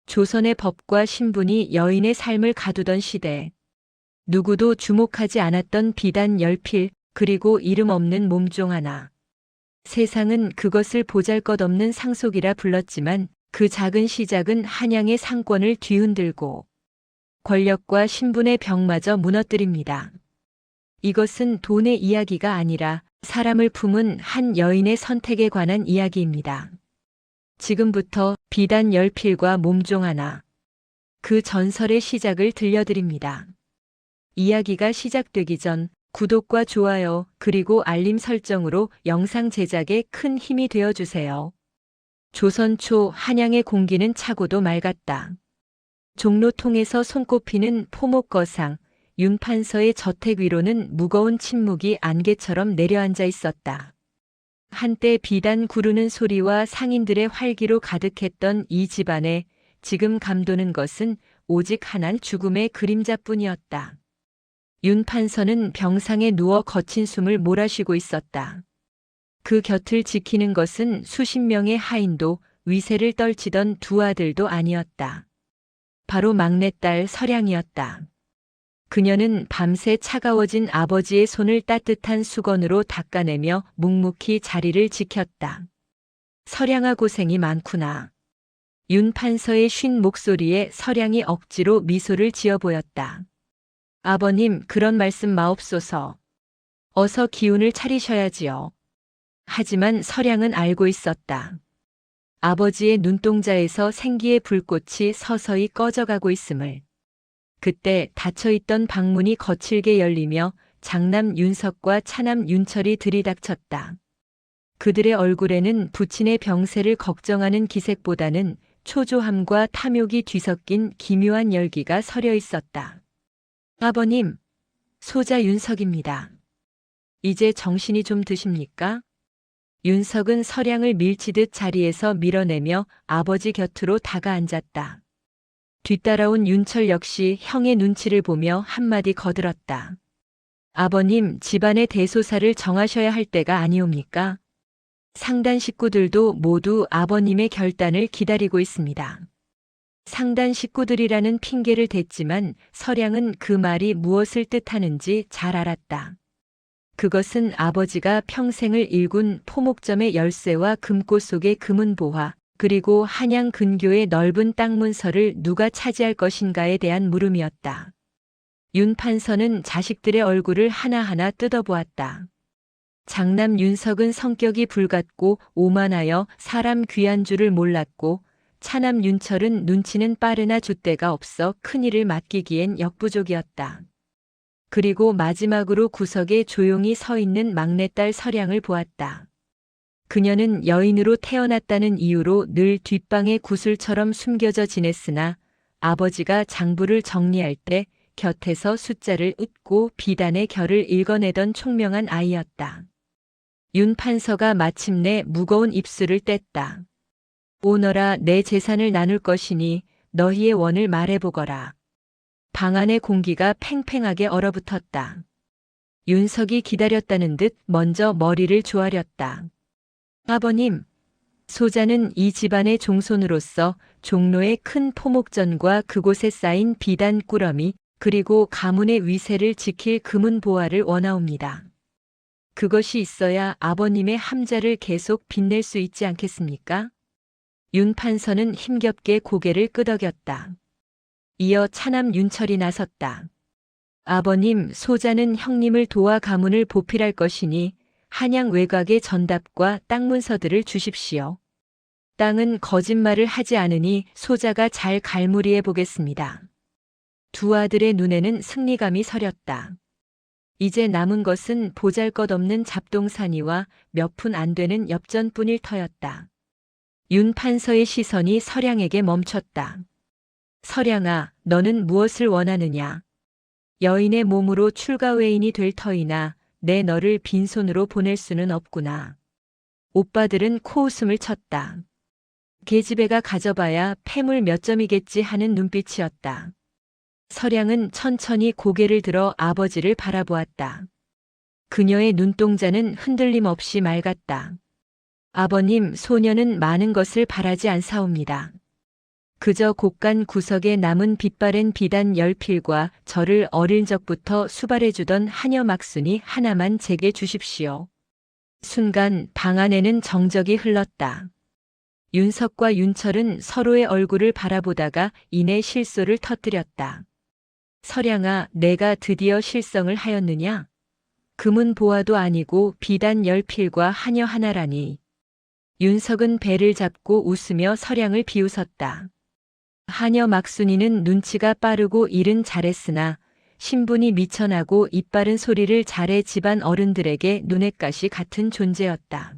조선의 법과 신분이 여인의 삶을 가두던 시대. 누구도 주목하지 않았던 비단 열필, 그리고 이름 없는 몸종 하나. 세상은 그것을 보잘것없는 상속이라 불렀지만 그 작은 시작은 한양의 상권을 뒤흔들고 권력과 신분의 벽마저 무너뜨립니다. 이것은 돈의 이야기가 아니라 사람을 품은 한 여인의 선택에 관한 이야기입니다. 지금부터 비단 열필과 몸종 하나. 그 전설의 시작을 들려드립니다. 이야기가 시작되기 전 구독과 좋아요 그리고 알림 설정으로 영상 제작에 큰 힘이 되어주세요. 조선 초 한양의 공기는 차고도 맑았다. 종로통에서 손꼽히는 포목거상, 윤판서의 저택 위로는 무거운 침묵이 안개처럼 내려앉아 있었다. 한때 비단 구르는 소리와 상인들의 활기로 가득했던 이 집안에 지금 감도는 것은 오직 하나의 죽음의 그림자뿐이었다. 윤판서는 병상에 누워 거친 숨을 몰아쉬고 있었다. 그 곁을 지키는 것은 수십 명의 하인도 위세를 떨치던 두 아들도 아니었다. 바로 막내딸 서량이었다. 그녀는 밤새 차가워진 아버지의 손을 따뜻한 수건으로 닦아내며 묵묵히 자리를 지켰다. 서량아 고생이 많구나. 윤판서의 쉰 목소리에 서량이 억지로 미소를 지어 보였다. 아버님, 그런 말씀 마옵소서. 어서 기운을 차리셔야지요. 하지만 서량은 알고 있었다. 아버지의 눈동자에서 생기의 불꽃이 서서히 꺼져가고 있음을. 그때 닫혀있던 방문이 거칠게 열리며 장남 윤석과 차남 윤철이 들이닥쳤다. 그들의 얼굴에는 부친의 병세를 걱정하는 기색보다는 초조함과 탐욕이 뒤섞인 기묘한 열기가 서려 있었다. 아버님, 소자 윤석입니다. 이제 정신이 좀 드십니까? 윤석은 서량을 밀치듯 자리에서 밀어내며 아버지 곁으로 다가앉았다. 뒤따라온 윤철 역시 형의 눈치를 보며 한마디 거들었다. 아버님, 집안의 대소사를 정하셔야 할 때가 아니옵니까? 상단 식구들도 모두 아버님의 결단을 기다리고 있습니다. 상단 식구들이라는 핑계를 댔지만 서량은 그 말이 무엇을 뜻하는지 잘 알았다. 그것은 아버지가 평생을 일군 포목점의 열쇠와 금고 속의 금은보화, 그리고 한양 근교의 넓은 땅 문서를 누가 차지할 것인가에 대한 물음이었다. 윤판서는 자식들의 얼굴을 하나하나 뜯어보았다. 장남 윤석은 성격이 불같고 오만하여 사람 귀한 줄을 몰랐고, 차남 윤철은 눈치는 빠르나 줏대가 없어 큰일을 맡기기엔 역부족이었다. 그리고 마지막으로 구석에 조용히 서 있는 막내딸 서량을 보았다. 그녀는 여인으로 태어났다는 이유로 늘 뒷방의 구슬처럼 숨겨져 지냈으나 아버지가 장부를 정리할 때 곁에서 숫자를 읊고 비단의 결을 읽어내던 총명한 아이였다. 윤판서가 마침내 무거운 입술을 뗐다. 오너라, 내 재산을 나눌 것이니 너희의 원을 말해보거라. 방 안의 공기가 팽팽하게 얼어붙었다. 윤석이 기다렸다는 듯 먼저 머리를 조아렸다. 아버님, 소자는 이 집안의 종손으로서 종로의 큰 포목전과 그곳에 쌓인 비단 꾸러미 그리고 가문의 위세를 지킬 금은 보화를 원하옵니다. 그것이 있어야 아버님의 함자를 계속 빛낼 수 있지 않겠습니까? 윤판서는 힘겹게 고개를 끄덕였다. 이어 차남 윤철이 나섰다. 아버님, 소자는 형님을 도와 가문을 보필할 것이니 한양 외곽의 전답과 땅 문서들을 주십시오. 땅은 거짓말을 하지 않으니 소자가 잘 갈무리해 보겠습니다. 두 아들의 눈에는 승리감이 서렸다. 이제 남은 것은 보잘것없는 잡동사니와 몇 푼 안 되는 엽전뿐일 터였다. 윤판서의 시선이 서량에게 멈췄다. 서량아, 너는 무엇을 원하느냐? 여인의 몸으로 출가외인이 될 터이나 내 너를 빈손으로 보낼 수는 없구나. 오빠들은 코웃음을 쳤다. 계집애가 가져봐야 패물 몇 점이겠지 하는 눈빛이었다. 서량은 천천히 고개를 들어 아버지를 바라보았다. 그녀의 눈동자는 흔들림 없이 맑았다. 아버님, 소녀는 많은 것을 바라지 않사옵니다. 그저 곳간 구석에 남은 빛바랜 비단 열필과 저를 어릴 적부터 수발해주던 하녀 막순이 하나만 제게 주십시오. 순간 방 안에는 정적이 흘렀다. 윤석과 윤철은 서로의 얼굴을 바라보다가 이내 실소를 터뜨렸다. 서량아, 내가 드디어 실성을 하였느냐? 금은 보화도 아니고 비단 열필과 하녀 하나라니. 윤석은 배를 잡고 웃으며 서량을 비웃었다. 하녀 막순이는 눈치가 빠르고 일은 잘했으나 신분이 미천하고 입바른 소리를 잘해 집안 어른들에게 눈엣가시 같은 존재였다.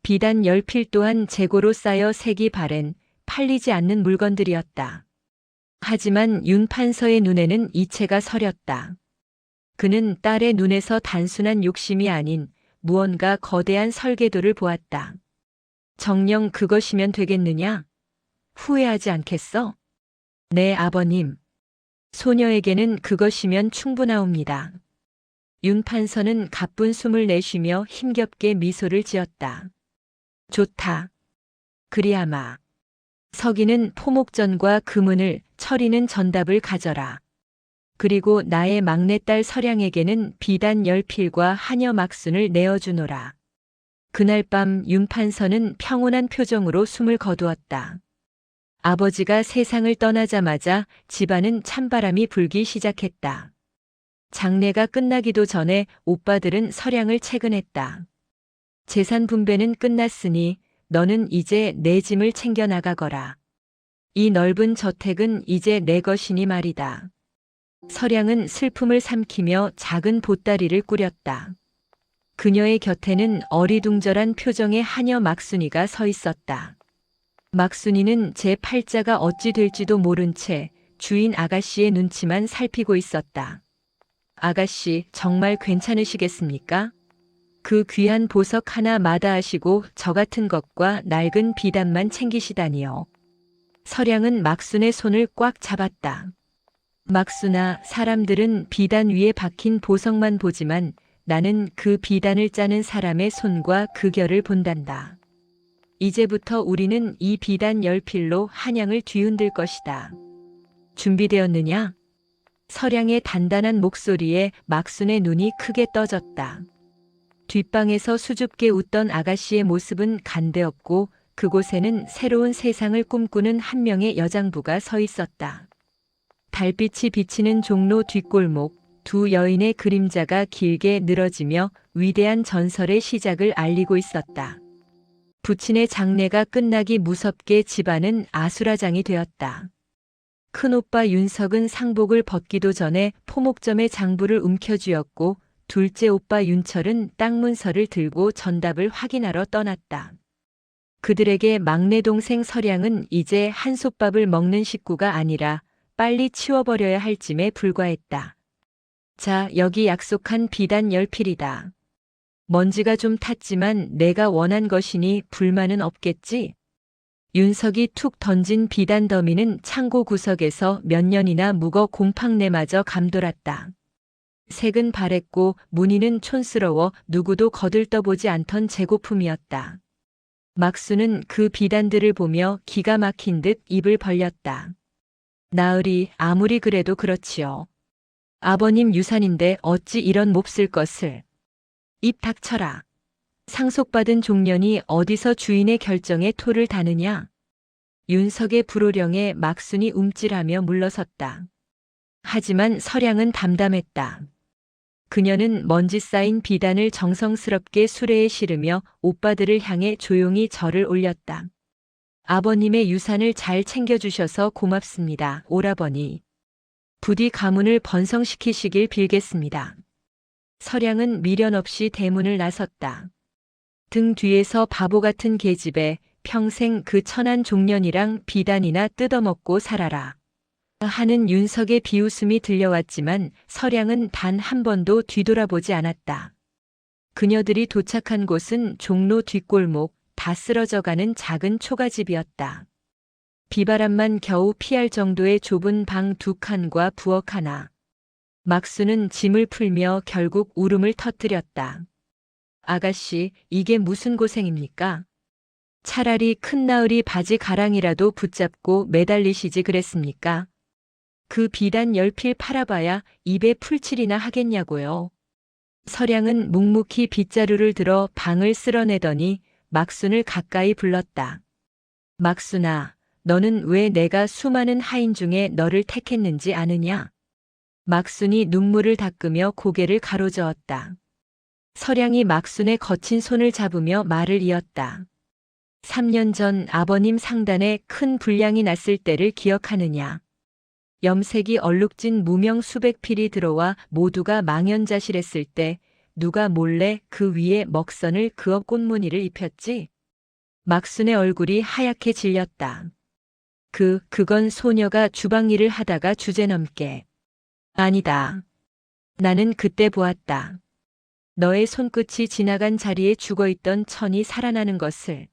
비단 열필 또한 재고로 쌓여 색이 바랜 팔리지 않는 물건들이었다. 하지만 윤 판서의 눈에는 이체가 서렸다. 그는 딸의 눈에서 단순한 욕심이 아닌 무언가 거대한 설계도를 보았다. 정녕 그것이면 되겠느냐? 후회하지 않겠어? 네, 아버님. 소녀에게는 그것이면 충분하옵니다. 윤 판서는 가쁜 숨을 내쉬며 힘겹게 미소를 지었다. 좋다. 그리하마. 서기는 포목전과 금은을, 철이는 전답을 가져라. 그리고 나의 막내딸 서량에게는 비단 열필과 하녀 막순을 내어주노라. 그날 밤 윤 판서는 평온한 표정으로 숨을 거두었다. 아버지가 세상을 떠나자마자 집안은 찬바람이 불기 시작했다. 장례가 끝나기도 전에 오빠들은 서량을 채근했다. 재산 분배는 끝났으니 너는 이제 내 짐을 챙겨 나가거라. 이 넓은 저택은 이제 내 것이니 말이다. 서량은 슬픔을 삼키며 작은 보따리를 꾸렸다. 그녀의 곁에는 어리둥절한 표정의 하녀 막순이가 서 있었다. 막순이는 제 팔자가 어찌 될지도 모른 채 주인 아가씨의 눈치만 살피고 있었다. 아가씨, 정말 괜찮으시겠습니까? 그 귀한 보석 하나 마다하시고 저 같은 것과 낡은 비단만 챙기시다니요. 서량은 막순의 손을 꽉 잡았다. 막순아, 사람들은 비단 위에 박힌 보석만 보지만 나는 그 비단을 짜는 사람의 손과 그 결을 본단다. 이제부터 우리는 이 비단 열필로 한양을 뒤흔들 것이다. 준비되었느냐? 서량의 단단한 목소리에 막순의 눈이 크게 떠졌다. 뒷방에서 수줍게 웃던 아가씨의 모습은 간대없고 그곳에는 새로운 세상을 꿈꾸는 한 명의 여장부가 서 있었다. 달빛이 비치는 종로 뒷골목, 두 여인의 그림자가 길게 늘어지며 위대한 전설의 시작을 알리고 있었다. 부친의 장례가 끝나기 무섭게 집안은 아수라장이 되었다. 큰오빠 윤석은 상복을 벗기도 전에 포목점의 장부를 움켜쥐었고 둘째 오빠 윤철은 땅 문서를 들고 전답을 확인하러 떠났다. 그들에게 막내 동생 서량은 이제 한솥밥을 먹는 식구가 아니라 빨리 치워버려야 할 짐에 불과했다. 자, 여기 약속한 비단 열필이다. 먼지가 좀 탔지만 내가 원한 것이니 불만은 없겠지? 윤석이 툭 던진 비단 더미는 창고 구석에서 몇 년이나 묵어 곰팡내마저 감돌았다. 색은 바랬고 무늬는 촌스러워 누구도 거들떠보지 않던 재고품이었다. 막수는 그 비단들을 보며 기가 막힌 듯 입을 벌렸다. 나으리, 아무리 그래도 그렇지요. 아버님 유산인데 어찌 이런 몹쓸 것을. 입 닥쳐라. 상속받은 종년이 어디서 주인의 결정에 토를 다느냐. 윤석의 불호령에 막순이 움찔하며 물러섰다. 하지만 서량은 담담했다. 그녀는 먼지 쌓인 비단을 정성스럽게 수레에 실으며 오빠들을 향해 조용히 절을 올렸다. 아버님의 유산을 잘 챙겨주셔서 고맙습니다, 오라버니. 부디 가문을 번성시키시길 빌겠습니다. 서량은 미련 없이 대문을 나섰다. 등 뒤에서 바보 같은 계집애, 평생 그 천한 종년이랑 비단이나 뜯어먹고 살아라. 하는 윤석의 비웃음이 들려왔지만 서량은 단 한 번도 뒤돌아보지 않았다. 그녀들이 도착한 곳은 종로 뒷골목, 다 쓰러져가는 작은 초가집이었다. 비바람만 겨우 피할 정도의 좁은 방 두 칸과 부엌 하나. 막수는 짐을 풀며 결국 울음을 터뜨렸다. 아가씨, 이게 무슨 고생입니까? 차라리 큰 나으리 바지 가랑이라도 붙잡고 매달리시지 그랬습니까? 그 비단 10필 팔아봐야 입에 풀칠이나 하겠냐고요. 서량은 묵묵히 빗자루를 들어 방을 쓸어내더니 막순을 가까이 불렀다. 막순아, 너는 왜 내가 수많은 하인 중에 너를 택했는지 아느냐? 막순이 눈물을 닦으며 고개를 가로저었다. 서량이 막순의 거친 손을 잡으며 말을 이었다. 3년 전 아버님 상단에 큰 분량이 났을 때를 기억하느냐? 염색이 얼룩진 무명 수백 필이 들어와 모두가 망연자실했을 때 누가 몰래 그 위에 먹선을 그어 꽃무늬를 입혔지? 막순의 얼굴이 하얗게 질렸다. 그건 소녀가 주방일을 하다가 주제넘게. 아니다. 나는 그때 보았다. 너의 손끝이 지나간 자리에 죽어있던 천이 살아나는 것을.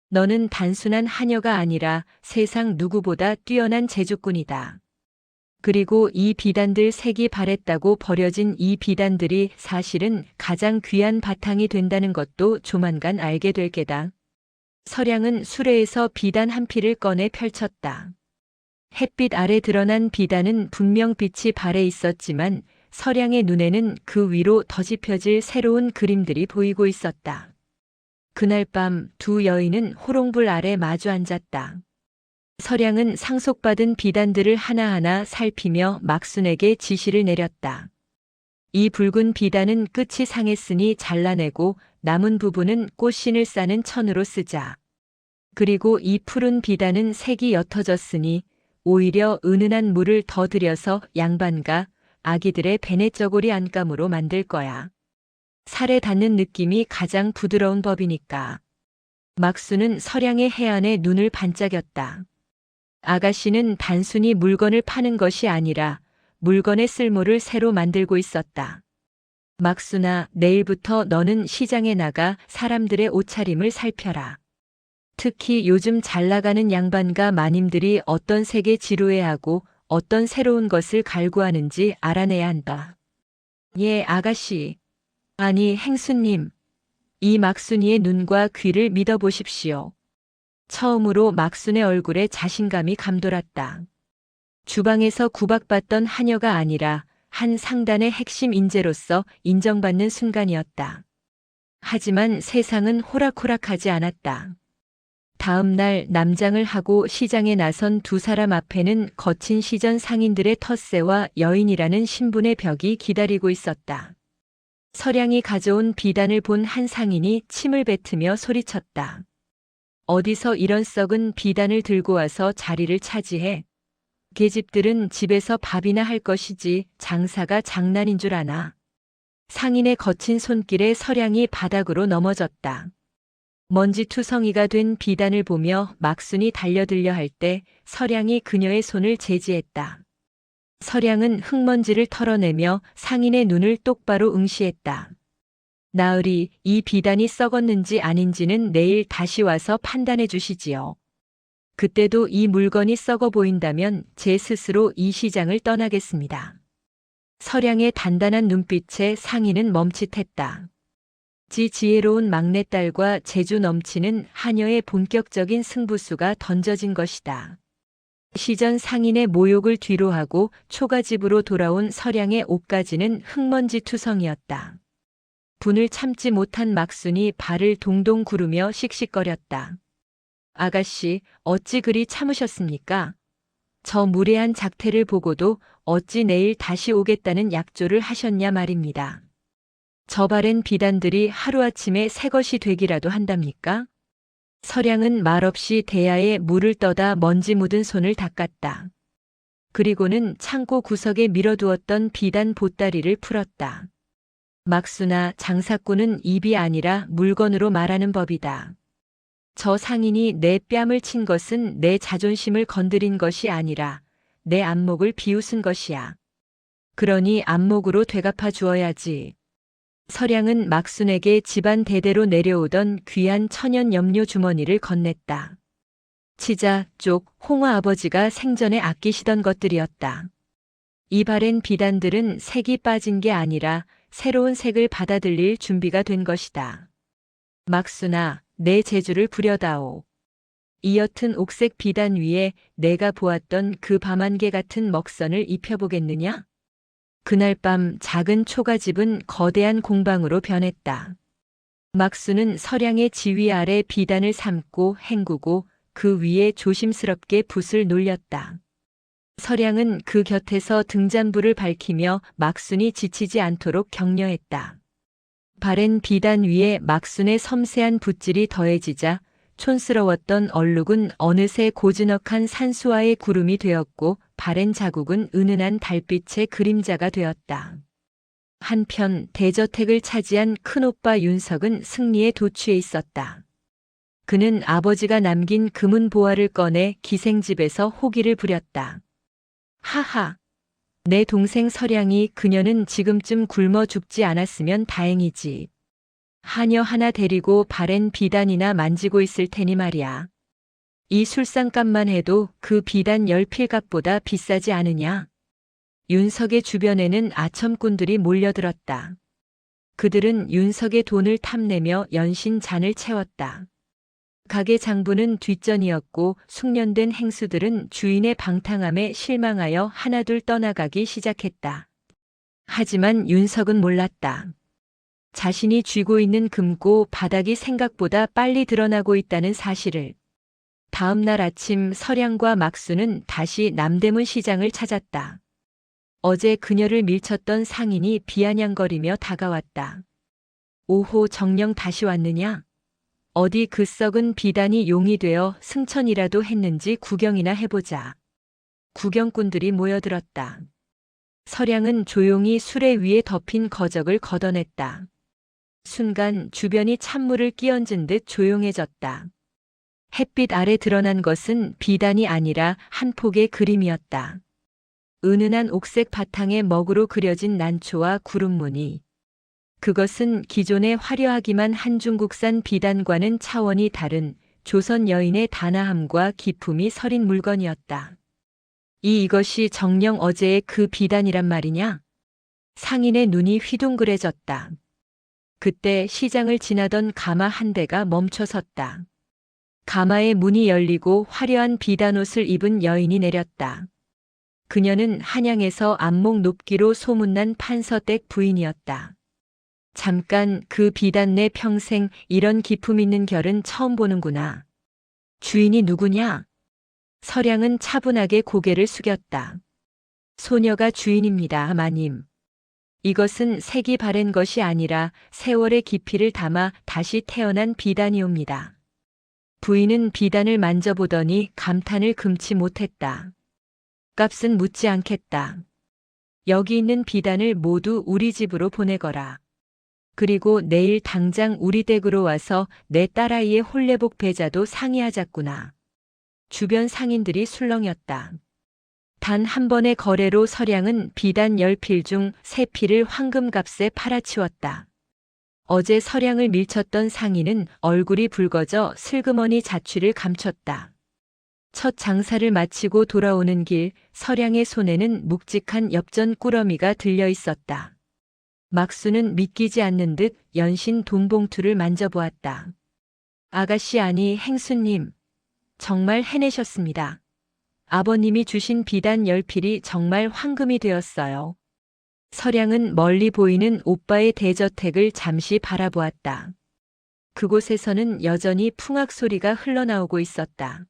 너는 단순한 하녀가 아니라 세상 누구보다 뛰어난 제주꾼이다. 그리고 이 비단들 색이 바랬다고 버려진 이 비단들이 사실은 가장 귀한 바탕이 된다는 것도 조만간 알게 될 게다. 서량은 수레에서 비단 한 필을 꺼내 펼쳤다. 햇빛 아래 드러난 비단은 분명 빛이 발해 있었지만 서량의 눈에는 그 위로 더 짚혀질 새로운 그림들이 보이고 있었다. 그날 밤 두 여인은 호롱불 아래 마주 앉았다. 서량은 상속받은 비단들을 하나하나 살피며 막순에게 지시를 내렸다. 이 붉은 비단은 끝이 상했으니 잘라내고 남은 부분은 꽃신을 싸는 천으로 쓰자. 그리고 이 푸른 비단은 색이 옅어졌으니 오히려 은은한 물을 더 들여서 양반과 아기들의 베네저고리 안감으로 만들 거야. 살에 닿는 느낌이 가장 부드러운 법이니까. 막순은 서량의 해안에 눈을 반짝였다. 아가씨는 단순히 물건을 파는 것이 아니라 물건의 쓸모를 새로 만들고 있었다. 막순아, 내일부터 너는 시장에 나가 사람들의 옷차림을 살펴라. 특히 요즘 잘 나가는 양반과 마님들이 어떤 색에 지루해하고 어떤 새로운 것을 갈구하는지 알아내야 한다. 예, 아가씨. 아니, 행수님. 이 막순이의 눈과 귀를 믿어보십시오. 처음으로 막순의 얼굴에 자신감이 감돌았다. 주방에서 구박받던 하녀가 아니라 한 상단의 핵심 인재로서 인정받는 순간이었다. 하지만 세상은 호락호락하지 않았다. 다음 날 남장을 하고 시장에 나선 두 사람 앞에는 거친 시전 상인들의 텃세와 여인이라는 신분의 벽이 기다리고 있었다. 서량이 가져온 비단을 본 한 상인이 침을 뱉으며 소리쳤다. 어디서 이런 썩은 비단을 들고 와서 자리를 차지해? 계집들은 집에서 밥이나 할 것이지 장사가 장난인 줄 아나. 상인의 거친 손길에 서량이 바닥으로 넘어졌다. 먼지투성이가 된 비단을 보며 막순이 달려들려 할 때 서량이 그녀의 손을 제지했다. 서량은 흙먼지를 털어내며 상인의 눈을 똑바로 응시했다. 나으리, 이 비단이 썩었는지 아닌지는 내일 다시 와서 판단해 주시지요. 그때도 이 물건이 썩어 보인다면 제 스스로 이 시장을 떠나겠습니다. 서량의 단단한 눈빛에 상인은 멈칫했다. 지혜로운 막내딸과 재주 넘치는 하녀의 본격적인 승부수가 던져진 것이다. 시전 상인의 모욕을 뒤로하고 초가집으로 돌아온 서량의 옷가지는 흙먼지 투성이었다. 분을 참지 못한 막순이 발을 동동 구르며 씩씩거렸다. 아가씨, 어찌 그리 참으셨습니까? 저 무례한 작태를 보고도 어찌 내일 다시 오겠다는 약조를 하셨냐 말입니다. 저 바랜 비단들이 하루아침에 새것이 되기라도 한답니까? 서량은 말없이 대야에 물을 떠다 먼지 묻은 손을 닦았다. 그리고는 창고 구석에 밀어두었던 비단 보따리를 풀었다. 막순아, 장사꾼은 입이 아니라 물건으로 말하는 법이다. 저 상인이 내 뺨을 친 것은 내 자존심을 건드린 것이 아니라 내 안목을 비웃은 것이야. 그러니 안목으로 되갚아 주어야지. 서량은 막순에게 집안 대대로 내려오던 귀한 천연 염료 주머니를 건넸다. 치자 쪽 홍화 아버지가 생전에 아끼시던 것들이었다. 이 바랜 비단들은 색이 빠진 게 아니라 새로운 색을 받아들일 준비가 된 것이다. 막순아, 내 재주를 부려다오. 이 옅은 옥색 비단 위에 내가 보았던 그 밤안개 같은 먹선을 입혀보겠느냐? 그날 밤 작은 초가집은 거대한 공방으로 변했다. 막수는 서량의 지휘 아래 비단을 삶고 헹구고 그 위에 조심스럽게 붓을 놀렸다. 서량은 그 곁에서 등잔불을 밝히며 막순이 지치지 않도록 격려했다. 바랜 비단 위에 막순의 섬세한 붓질이 더해지자 촌스러웠던 얼룩은 어느새 고즈넉한 산수화의 구름이 되었고 바랜 자국은 은은한 달빛의 그림자가 되었다. 한편 대저택을 차지한 큰오빠 윤석은 승리에 도취해 있었다. 그는 아버지가 남긴 금은 보화를 꺼내 기생집에서 호기를 부렸다. 하하! 내 동생 서량이 그녀는 지금쯤 굶어 죽지 않았으면 다행이지. 하녀 하나 데리고 바랜 비단이나 만지고 있을 테니 말이야. 이 술상값만 해도 그 비단 10필값보다 비싸지 않으냐? 윤석의 주변에는 아첨꾼들이 몰려들었다. 그들은 윤석의 돈을 탐내며 연신 잔을 채웠다. 가게 장부는 뒷전이었고 숙련된 행수들은 주인의 방탕함에 실망하여 하나둘 떠나가기 시작했다. 하지만 윤석은 몰랐다. 자신이 쥐고 있는 금고 바닥이 생각보다 빨리 드러나고 있다는 사실을. 다음 날 아침 서량과 막수는 다시 남대문 시장을 찾았다. 어제 그녀를 밀쳤던 상인이 비아냥거리며 다가왔다. 오호 정녕 다시 왔느냐? 어디 그 썩은 비단이 용이 되어 승천이라도 했는지 구경이나 해보자. 구경꾼들이 모여들었다. 서량은 조용히 수레 위에 덮인 거적을 걷어냈다. 순간 주변이 찬물을 끼얹은 듯 조용해졌다. 햇빛 아래 드러난 것은 비단이 아니라 한 폭의 그림이었다. 은은한 옥색 바탕에 먹으로 그려진 난초와 구름무늬. 그것은 기존의 화려하기만 한 중국산 비단과는 차원이 다른 조선 여인의 단아함과 기품이 서린 물건이었다. 이것이 정녕 어제의 그 비단이란 말이냐? 상인의 눈이 휘둥그레졌다. 그때 시장을 지나던 가마 한 대가 멈춰섰다. 가마의 문이 열리고 화려한 비단옷을 입은 여인이 내렸다. 그녀는 한양에서 안목 높기로 소문난 판서댁 부인이었다. 잠깐 그 비단 내 평생 이런 기품 있는 결은 처음 보는구나. 주인이 누구냐? 서량은 차분하게 고개를 숙였다. 소녀가 주인입니다, 마님. 이것은 색이 바랜 것이 아니라 세월의 깊이를 담아 다시 태어난 비단이옵니다. 부인은 비단을 만져보더니 감탄을 금치 못했다. 값은 묻지 않겠다. 여기 있는 비단을 모두 우리 집으로 보내거라. 그리고 내일 당장 우리 댁으로 와서 내 딸아이의 홀레복 배자도 상의하자꾸나. 주변 상인들이 술렁였다. 단 한 번의 거래로 서량은 비단 10필 중 3필을 황금값에 팔아치웠다. 어제 서량을 밀쳤던 상인은 얼굴이 붉어져 슬그머니 자취를 감췄다. 첫 장사를 마치고 돌아오는 길 서량의 손에는 묵직한 엽전 꾸러미가 들려 있었다. 막수는 믿기지 않는 듯 연신 돈봉투를 만져보았다. 아가씨 아니 행수님, 정말 해내셨습니다. 아버님이 주신 비단 10필이 정말 황금이 되었어요. 서량은 멀리 보이는 오빠의 대저택을 잠시 바라보았다. 그곳에서는 여전히 풍악 소리가 흘러나오고 있었다.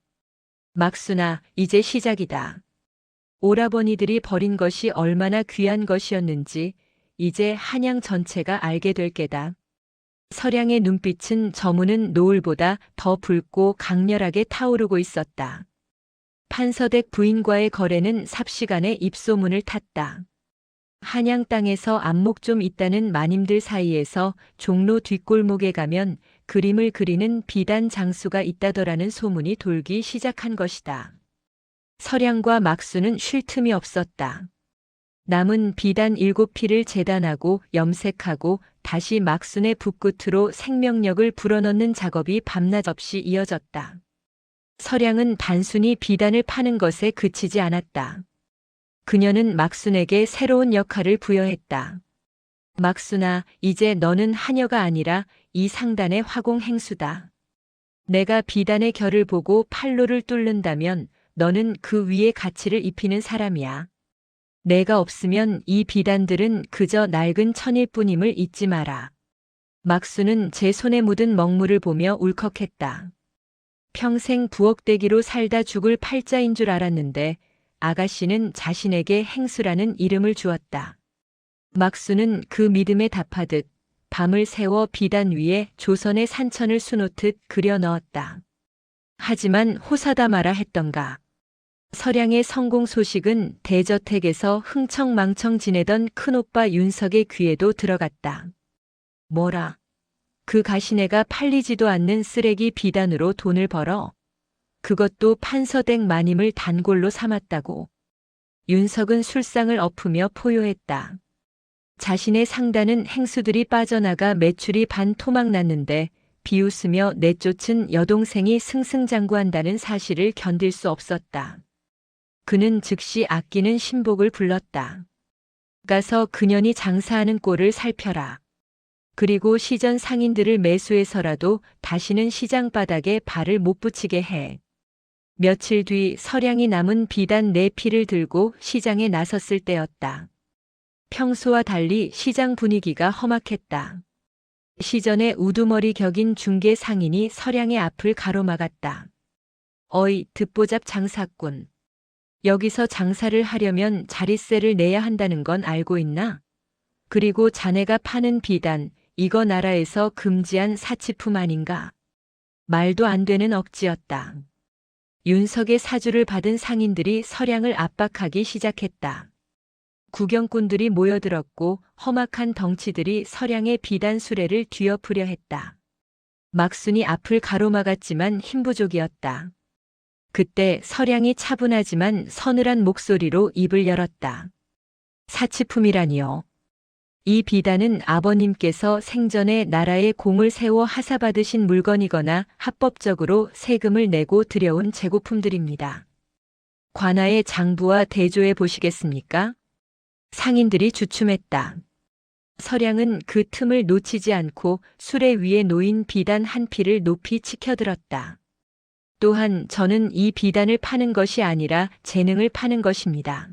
막수나, 이제 시작이다. 오라버니들이 버린 것이 얼마나 귀한 것이었는지 이제 한양 전체가 알게 될 게다. 서량의 눈빛은 저무는 노을보다 더 붉고 강렬하게 타오르고 있었다. 판서댁 부인과의 거래는 삽시간에 입소문을 탔다. 한양 땅에서 안목 좀 있다는 마님들 사이에서 종로 뒷골목에 가면 그림을 그리는 비단 장수가 있다더라는 소문이 돌기 시작한 것이다. 서량과 막수는 쉴 틈이 없었다. 남은 비단 7필을 재단하고 염색하고 다시 막순의 붓끝으로 생명력을 불어넣는 작업이 밤낮 없이 이어졌다. 서량은 단순히 비단을 파는 것에 그치지 않았다. 그녀는 막순에게 새로운 역할을 부여했다. 막순아, 이제 너는 하녀가 아니라 이 상단의 화공 행수다. 내가 비단의 결을 보고 판로를 뚫는다면 너는 그 위에 가치를 입히는 사람이야. 내가 없으면 이 비단들은 그저 낡은 천일 뿐임을 잊지 마라. 막수는 제 손에 묻은 먹물을 보며 울컥했다. 평생 부엌대기로 살다 죽을 팔자인 줄 알았는데 아가씨는 자신에게 행수라는 이름을 주었다. 막수는 그 믿음에 답하듯 밤을 새워 비단 위에 조선의 산천을 수놓듯 그려 넣었다. 하지만 호사다 마라 했던가. 서량의 성공 소식은 대저택에서 흥청망청 지내던 큰오빠 윤석의 귀에도 들어갔다. 뭐라? 그 가시네가 팔리지도 않는 쓰레기 비단으로 돈을 벌어? 그것도 판서댁 마님을 단골로 삼았다고. 윤석은 술상을 엎으며 포효했다. 자신의 상단은 행수들이 빠져나가 매출이 반토막 났는데 비웃으며 내쫓은 여동생이 승승장구한다는 사실을 견딜 수 없었다. 그는 즉시 아끼는 신복을 불렀다. 가서 그년이 장사하는 꼴을 살펴라. 그리고 시전 상인들을 매수해서라도 다시는 시장 바닥에 발을 못 붙이게 해. 며칠 뒤 서량이 남은 비단 4피를 들고 시장에 나섰을 때였다. 평소와 달리 시장 분위기가 험악했다. 시전의 우두머리 격인 중개 상인이 서량의 앞을 가로막았다. 어이, 듣보잡 장사꾼. 여기서 장사를 하려면 자릿세를 내야 한다는 건 알고 있나? 그리고 자네가 파는 비단, 이거 나라에서 금지한 사치품 아닌가? 말도 안 되는 억지였다. 윤석의 사주를 받은 상인들이 서량을 압박하기 시작했다. 구경꾼들이 모여들었고 험악한 덩치들이 서량의 비단 수레를 뒤엎으려 했다. 막순이 앞을 가로막았지만 힘부족이었다. 그때 서량이 차분하지만 서늘한 목소리로 입을 열었다. 사치품이라니요. 이 비단은 아버님께서 생전에 나라에 공을 세워 하사받으신 물건이거나 합법적으로 세금을 내고 들여온 재고품들입니다. 관아의 장부와 대조해 보시겠습니까? 상인들이 주춤했다. 서량은 그 틈을 놓치지 않고 수레 위에 놓인 비단 한 피를 높이 치켜들었다. 또한 저는 이 비단을 파는 것이 아니라 재능을 파는 것입니다.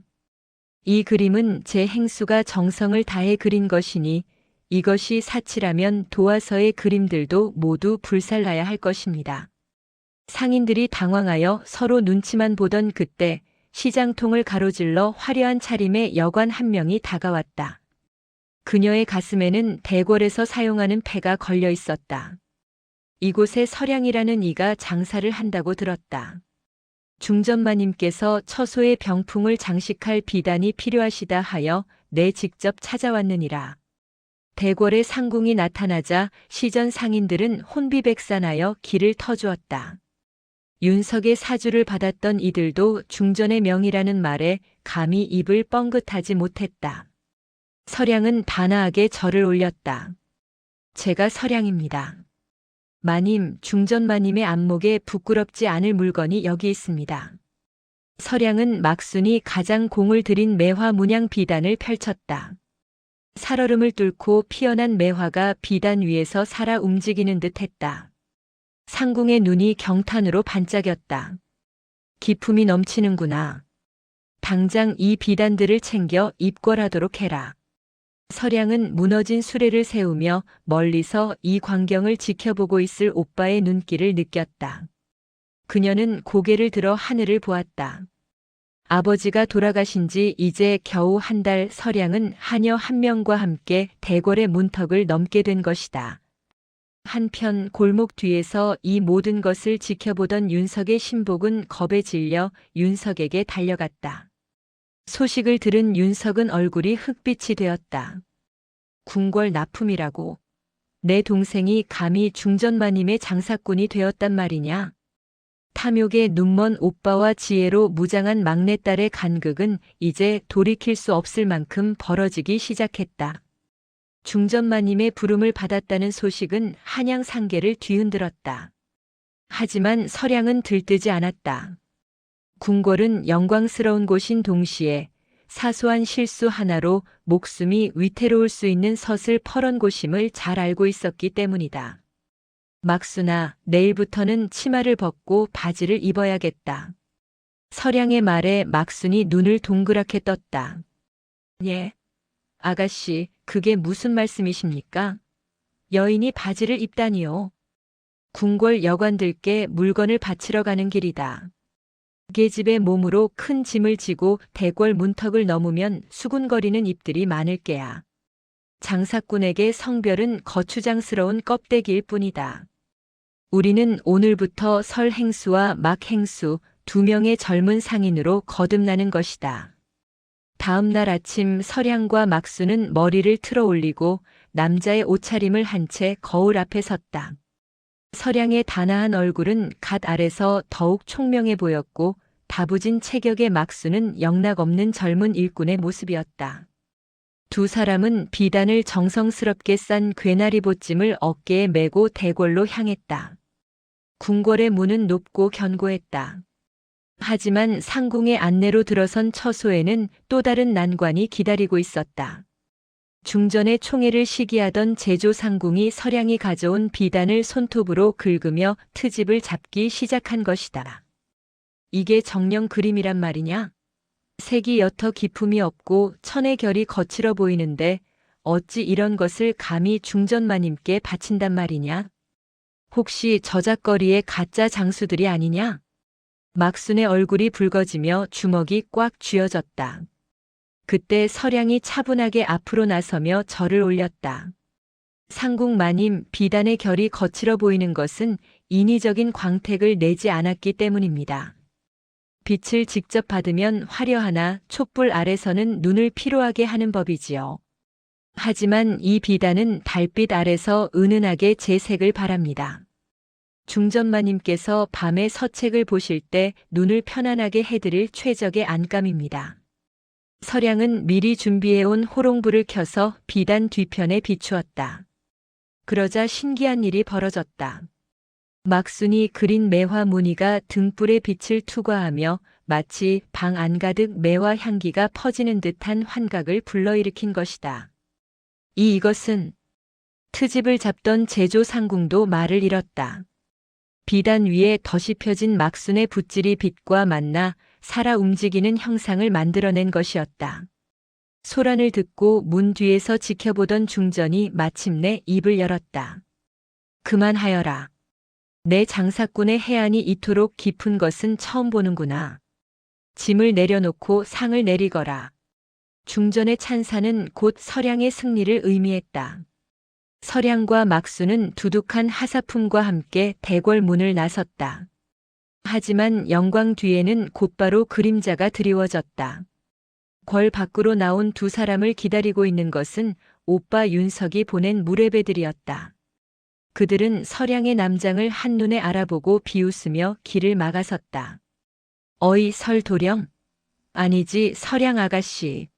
이 그림은 제 행수가 정성을 다해 그린 것이니 이것이 사치라면 도화서의 그림들도 모두 불살라야 할 것입니다. 상인들이 당황하여 서로 눈치만 보던 그때 시장통을 가로질러 화려한 차림의 여관 한 명이 다가왔다. 그녀의 가슴에는 대궐에서 사용하는 패가 걸려 있었다. 이곳에 서량이라는 이가 장사를 한다고 들었다. 중전마님께서 처소의 병풍을 장식할 비단이 필요하시다 하여 내 직접 찾아왔느니라. 대궐의 상궁이 나타나자 시전 상인들은 혼비백산하여 길을 터주었다. 윤석의 사주를 받았던 이들도 중전의 명이라는 말에 감히 입을 뻥긋하지 못했다. 서량은 단아하게 절을 올렸다. 제가 서량입니다. 마님, 중전마님의 안목에 부끄럽지 않을 물건이 여기 있습니다. 서량은 막순이 가장 공을 들인 매화 문양 비단을 펼쳤다. 살얼음을 뚫고 피어난 매화가 비단 위에서 살아 움직이는 듯 했다. 상궁의 눈이 경탄으로 반짝였다. 기품이 넘치는구나. 당장 이 비단들을 챙겨 입궐하도록 해라. 서량은 무너진 수레를 세우며 멀리서 이 광경을 지켜보고 있을 오빠의 눈길을 느꼈다. 그녀는 고개를 들어 하늘을 보았다. 아버지가 돌아가신 지 이제 겨우 한 달 서량은 하녀 한 명과 함께 대궐의 문턱을 넘게 된 것이다. 한편 골목 뒤에서 이 모든 것을 지켜보던 윤석의 신복은 겁에 질려 윤석에게 달려갔다. 소식을 들은 윤석은 얼굴이 흑빛이 되었다. 궁궐 납품이라고. 내 동생이 감히 중전마님의 장사꾼이 되었단 말이냐? 탐욕에 눈먼 오빠와 지혜로 무장한 막내딸의 간극은 이제 돌이킬 수 없을 만큼 벌어지기 시작했다. 중전마님의 부름을 받았다는 소식은 한양 상계를 뒤흔들었다. 하지만 서량은 들뜨지 않았다. 궁궐은 영광스러운 곳인 동시에 사소한 실수 하나로 목숨이 위태로울 수 있는 서슬 퍼런 곳임을 잘 알고 있었기 때문이다. 막순아, 내일부터는 치마를 벗고 바지를 입어야겠다. 서량의 말에 막순이 눈을 동그랗게 떴다. 예, 아가씨, 그게 무슨 말씀이십니까? 여인이 바지를 입다니요. 궁궐 여관들께 물건을 바치러 가는 길이다. 계집의 몸으로 큰 짐을 지고 대궐 문턱을 넘으면 수군거리는 입들이 많을 게야. 장사꾼에게 성별은 거추장스러운 껍데기일 뿐이다. 우리는 오늘부터 설행수와 막행수 2명의 젊은 상인으로 거듭나는 것이다. 다음 날 아침 서량과 막수는 머리를 틀어 올리고 남자의 옷차림을 한 채 거울 앞에 섰다. 서량의 단아한 얼굴은 갓 아래서 더욱 총명해 보였고 다부진 체격의 막수는 영락없는 젊은 일꾼의 모습이었다. 두 사람은 비단을 정성스럽게 싼 괴나리 보찜을 어깨에 메고 대궐로 향했다. 궁궐의 문은 높고 견고했다. 하지만 상궁의 안내로 들어선 처소에는 또 다른 난관이 기다리고 있었다. 중전의 총애를 시기하던 제조 상궁이 서량이 가져온 비단을 손톱으로 긁으며 트집을 잡기 시작한 것이다. 이게 정령 그림이란 말이냐? 색이 옅어 기품이 없고 천의 결이 거칠어 보이는데 어찌 이런 것을 감히 중전마님께 바친단 말이냐? 혹시 저작거리의 가짜 장수들이 아니냐? 막순의 얼굴이 붉어지며 주먹이 꽉 쥐어졌다. 그때 서량이 차분하게 앞으로 나서며 절을 올렸다. 상궁마님, 비단의 결이 거칠어 보이는 것은 인위적인 광택을 내지 않았기 때문입니다. 빛을 직접 받으면 화려하나 촛불 아래서는 눈을 피로하게 하는 법이지요. 하지만 이 비단은 달빛 아래서 은은하게 제 색을 바랍니다. 중전마님께서 밤에 서책을 보실 때 눈을 편안하게 해드릴 최적의 안감입니다. 서량은 미리 준비해온 호롱불을 켜서 비단 뒤편에 비추었다. 그러자 신기한 일이 벌어졌다. 막순이 그린 매화 무늬가 등불의 빛을 투과하며 마치 방 안가득 매화 향기가 퍼지는 듯한 환각을 불러일으킨 것이다. 이것은 트집을 잡던 제조 상궁도 말을 잃었다. 비단 위에 덧이 펴진 막순의 붓질이 빛과 만나 살아 움직이는 형상을 만들어낸 것이었다. 소란을 듣고 문 뒤에서 지켜보던 중전이 마침내 입을 열었다. 그만하여라. 내 장사꾼의 해안이 이토록 깊은 것은 처음 보는구나. 짐을 내려놓고 상을 내리거라. 중전의 찬사는 곧 서량의 승리를 의미했다. 서량과 막수는 두둑한 하사품과 함께 대궐 문을 나섰다. 하지만 영광 뒤에는 곧바로 그림자가 드리워졌다. 궐 밖으로 나온 두 사람을 기다리고 있는 것은 오빠 윤석이 보낸 무례배들이었다. 그들은 서량의 남장을 한눈에 알아보고 비웃으며 길을 막아섰다. 어이 설도령? 아니지 서량 아가씨.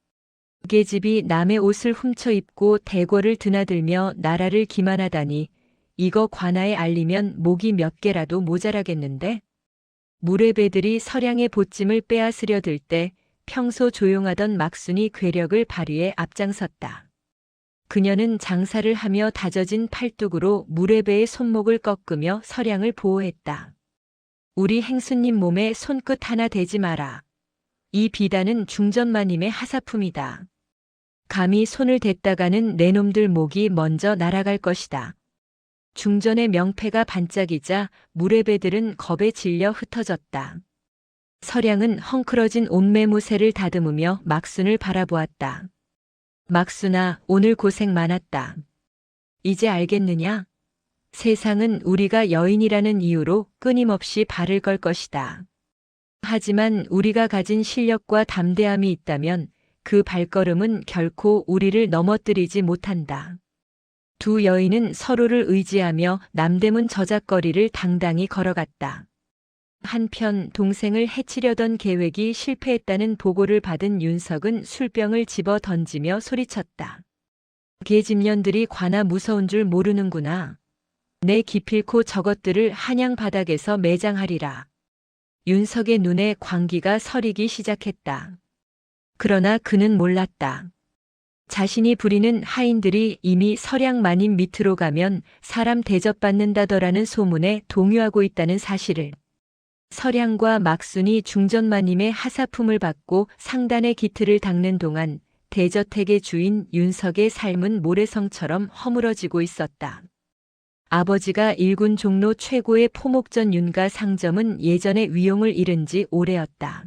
계집이 남의 옷을 훔쳐 입고 대궐을 드나들며 나라를 기만하다니 이거 관아에 알리면 목이 몇 개라도 모자라겠는데? 무례배들이 서량의 보찜을 빼앗으려 들 때 평소 조용하던 막순이 괴력을 발휘해 앞장섰다. 그녀는 장사를 하며 다져진 팔뚝으로 무례배의 손목을 꺾으며 서량을 보호했다. 우리 행수님 몸에 손끝 하나 대지 마라. 이 비단은 중전마님의 하사품이다. 감히 손을 댔다가는 내 놈들 목이 먼저 날아갈 것이다. 중전의 명패가 반짝이자 무례배들은 겁에 질려 흩어졌다. 서량은 헝클어진 옷매무새를 다듬으며 막순을 바라보았다. 막순아, 오늘 고생 많았다. 이제 알겠느냐? 세상은 우리가 여인이라는 이유로 끊임없이 발을 걸 것이다. 하지만 우리가 가진 실력과 담대함이 있다면 그 발걸음은 결코 우리를 넘어뜨리지 못한다. 두 여인은 서로를 의지하며 남대문 저작거리를 당당히 걸어갔다. 한편 동생을 해치려던 계획이 실패했다는 보고를 받은 윤석은 술병을 집어 던지며 소리쳤다. 계집년들이 관아 무서운 줄 모르는구나. 내 기필코 저것들을 한양 바닥에서 매장하리라. 윤석의 눈에 광기가 서리기 시작했다. 그러나 그는 몰랐다. 자신이 부리는 하인들이 이미 서량 마님 밑으로 가면 사람 대접받는다더라는 소문에 동요하고 있다는 사실을, 서량과 막순이 중전마님의 하사품을 받고 상단의 기틀을 닦는 동안 대저택의 주인 윤석의 삶은 모래성처럼 허물어지고 있었다. 아버지가 일군 종로 최고의 포목전 윤가 상점은 예전의 위용을 잃은 지 오래였다.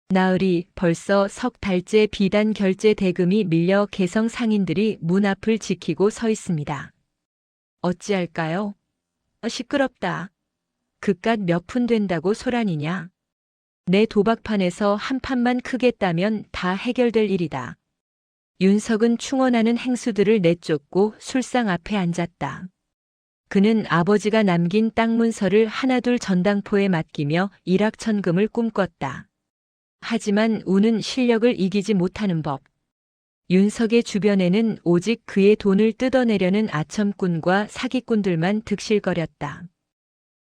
나흘이 벌써 석 달째 비단 결제 대금이 밀려 개성 상인들이 문 앞을 지키고 서 있습니다. 어찌할까요? 시끄럽다. 그깟 몇 푼 된다고 소란이냐. 내 도박판에서 한 판만 크게 따면 다 해결될 일이다. 윤석은 충원하는 행수들을 내쫓고 술상 앞에 앉았다. 그는 아버지가 남긴 땅 문서를 하나둘 전당포에 맡기며 일확천금을 꿈꿨다. 하지만 운은 실력을 이기지 못하는 법. 윤석의 주변에는 오직 그의 돈을 뜯어내려는 아첨꾼과 사기꾼들만 득실거렸다.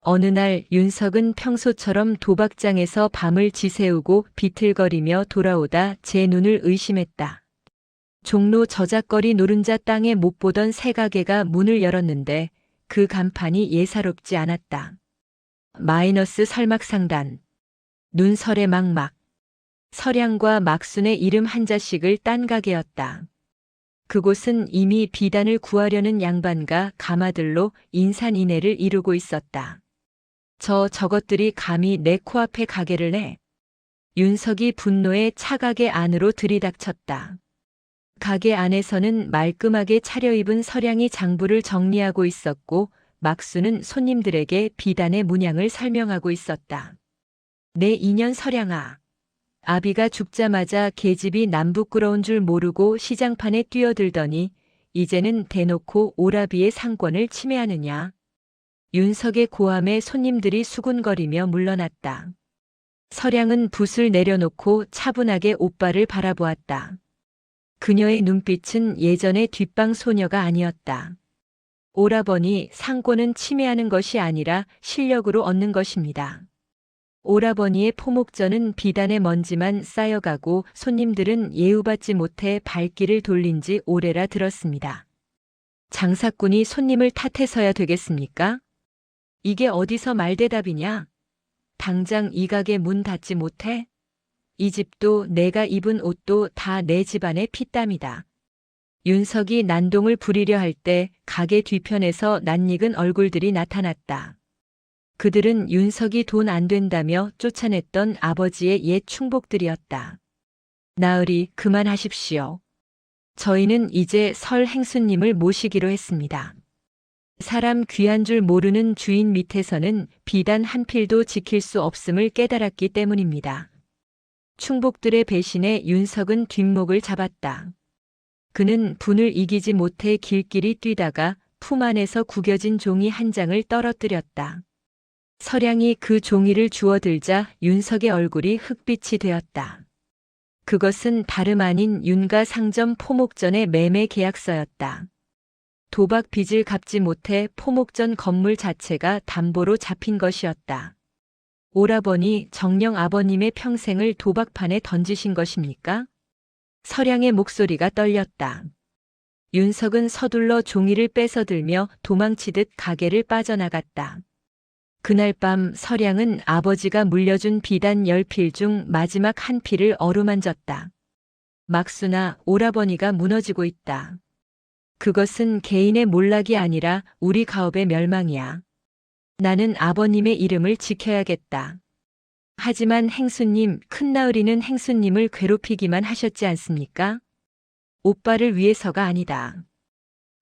어느 날 윤석은 평소처럼 도박장에서 밤을 지새우고 비틀거리며 돌아오다 제 눈을 의심했다. 종로 저작거리 노른자 땅에 못 보던 새 가게가 문을 열었는데 그 간판이 예사롭지 않았다. 마이너스 설막상단. 눈설의 막막. 서량과 막순의 이름 한자씩을 딴 가게였다. 그곳은 이미 비단을 구하려는 양반과 가마들로 인산인해를 이루고 있었다. 저것들이 감히 내 코앞에 가게를 내. 윤석이 분노에 차가게 안으로 들이닥쳤다. 가게 안에서는 말끔하게 차려입은 서량이 장부를 정리하고 있었고 막수는 손님들에게 비단의 문양을 설명하고 있었다. 내 인연 서량아. 아비가 죽자마자 계집이 남부끄러운 줄 모르고 시장판에 뛰어들더니 이제는 대놓고 오라비의 상권을 침해하느냐. 윤석의 고함에 손님들이 수군거리며 물러났다. 서량은 붓을 내려놓고 차분하게 오빠를 바라보았다. 그녀의 눈빛은 예전의 뒷방 소녀가 아니었다. 오라버니, 상권은 침해하는 것이 아니라 실력으로 얻는 것입니다. 오라버니의 포목전은 비단의 먼지만 쌓여가고 손님들은 예우받지 못해 발길을 돌린 지 오래라 들었습니다. 장사꾼이 손님을 탓해서야 되겠습니까? 이게 어디서 말대답이냐? 당장 이 가게 문 닫지 못해? 이 집도 내가 입은 옷도 다 내 집안의 피땀이다. 윤석이 난동을 부리려 할 때 가게 뒤편에서 낯익은 얼굴들이 나타났다. 그들은 윤석이 돈 안 된다며 쫓아냈던 아버지의 옛 충복들이었다. 나으리, 그만하십시오. 저희는 이제 설 행수님을 모시기로 했습니다. 사람 귀한 줄 모르는 주인 밑에서는 비단 한 필도 지킬 수 없음을 깨달았기 때문입니다. 충복들의 배신에 윤석은 뒷목을 잡았다. 그는 분을 이기지 못해 길길이 뛰다가 품 안에서 구겨진 종이 한 장을 떨어뜨렸다. 서량이 그 종이를 주워들자 윤석의 얼굴이 흑빛이 되었다. 그것은 다름 아닌 윤가 상점 포목전의 매매 계약서였다. 도박 빚을 갚지 못해 포목전 건물 자체가 담보로 잡힌 것이었다. 오라버니, 정녕 아버님의 평생을 도박판에 던지신 것입니까? 서량의 목소리가 떨렸다. 윤석은 서둘러 종이를 뺏어들며 도망치듯 가게를 빠져나갔다. 그날 밤 서량은 아버지가 물려준 비단 10필 중 마지막 한 필을 어루만졌다. 막수나, 오라버니가 무너지고 있다. 그것은 개인의 몰락이 아니라 우리 가업의 멸망이야. 나는 아버님의 이름을 지켜야겠다. 하지만 행수님, 큰나으리는 행수님을 괴롭히기만 하셨지 않습니까? 오빠를 위해서가 아니다.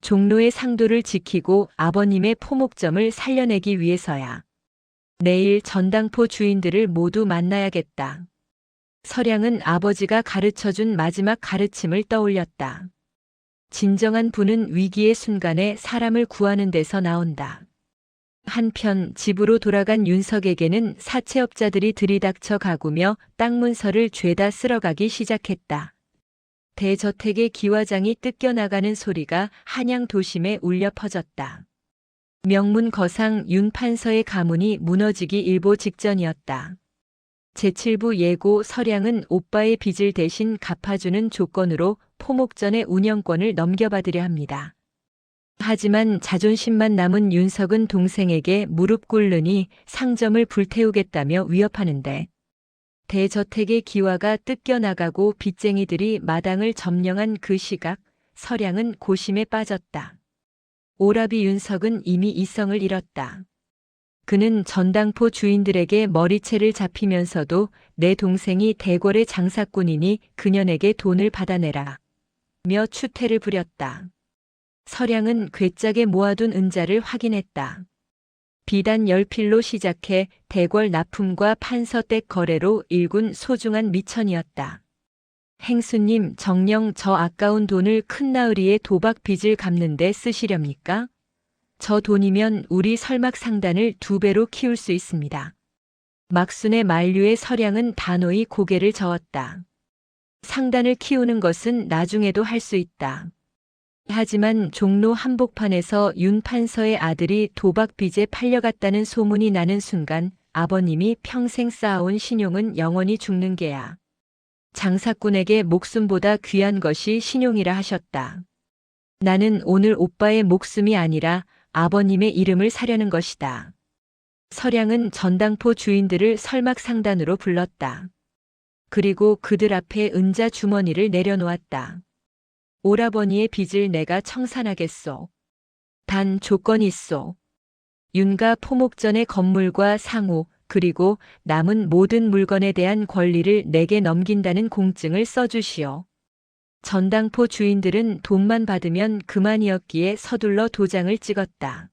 종로의 상도를 지키고 아버님의 포목점을 살려내기 위해서야. 내일 전당포 주인들을 모두 만나야겠다. 서량은 아버지가 가르쳐준 마지막 가르침을 떠올렸다. 진정한 부는 위기의 순간에 사람을 구하는 데서 나온다. 한편 집으로 돌아간 윤석에게는 사채업자들이 들이닥쳐 가구며 땅 문서를 죄다 쓸어가기 시작했다. 대저택의 기와장이 뜯겨나가는 소리가 한양 도심에 울려 퍼졌다. 명문 거상 윤 판서의 가문이 무너지기 일보 직전이었다. 제7부 예고 서량은 오빠의 빚을 대신 갚아주는 조건으로 포목전의 운영권을 넘겨받으려 합니다. 하지만 자존심만 남은 윤석은 동생에게 무릎 꿇으니 상점을 불태우겠다며 위협하는데 대저택의 기와가 뜯겨나가고 빚쟁이들이 마당을 점령한 그 시각 서량은 고심에 빠졌다. 오라비 윤석은 이미 이성을 잃었다. 그는 전당포 주인들에게 머리채를 잡히면서도 내 동생이 대궐의 장사꾼이니 그년에게 돈을 받아내라 며 추태를 부렸다. 서량은 괴짝에 모아둔 은자를 확인했다. 비단 10필로 시작해 대궐 납품과 판서댁 거래로 일군 소중한 미천이었다. 행수님, 정녕 저 아까운 돈을 큰나으리의 도박 빚을 갚는 데 쓰시렵니까? 저 돈이면 우리 설막 상단을 2배로 키울 수 있습니다. 막순의 만류에 서량은 단호히 고개를 저었다. 상단을 키우는 것은 나중에도 할 수 있다. 하지만 종로 한복판에서 윤 판서의 아들이 도박 빚에 팔려갔다는 소문이 나는 순간 아버님이 평생 쌓아온 신용은 영원히 죽는 게야. 장사꾼에게 목숨보다 귀한 것이 신용이라 하셨다. 나는 오늘 오빠의 목숨이 아니라 아버님의 이름을 사려는 것이다. 서량은 전당포 주인들을 설막상단으로 불렀다. 그리고 그들 앞에 은자 주머니를 내려놓았다. 오라버니의 빚을 내가 청산하겠소. 단 조건이 있소. 윤가 포목전의 건물과 상호 그리고 남은 모든 물건에 대한 권리를 내게 넘긴다는 공증을 써주시오. 전당포 주인들은 돈만 받으면 그만이었기에 서둘러 도장을 찍었다.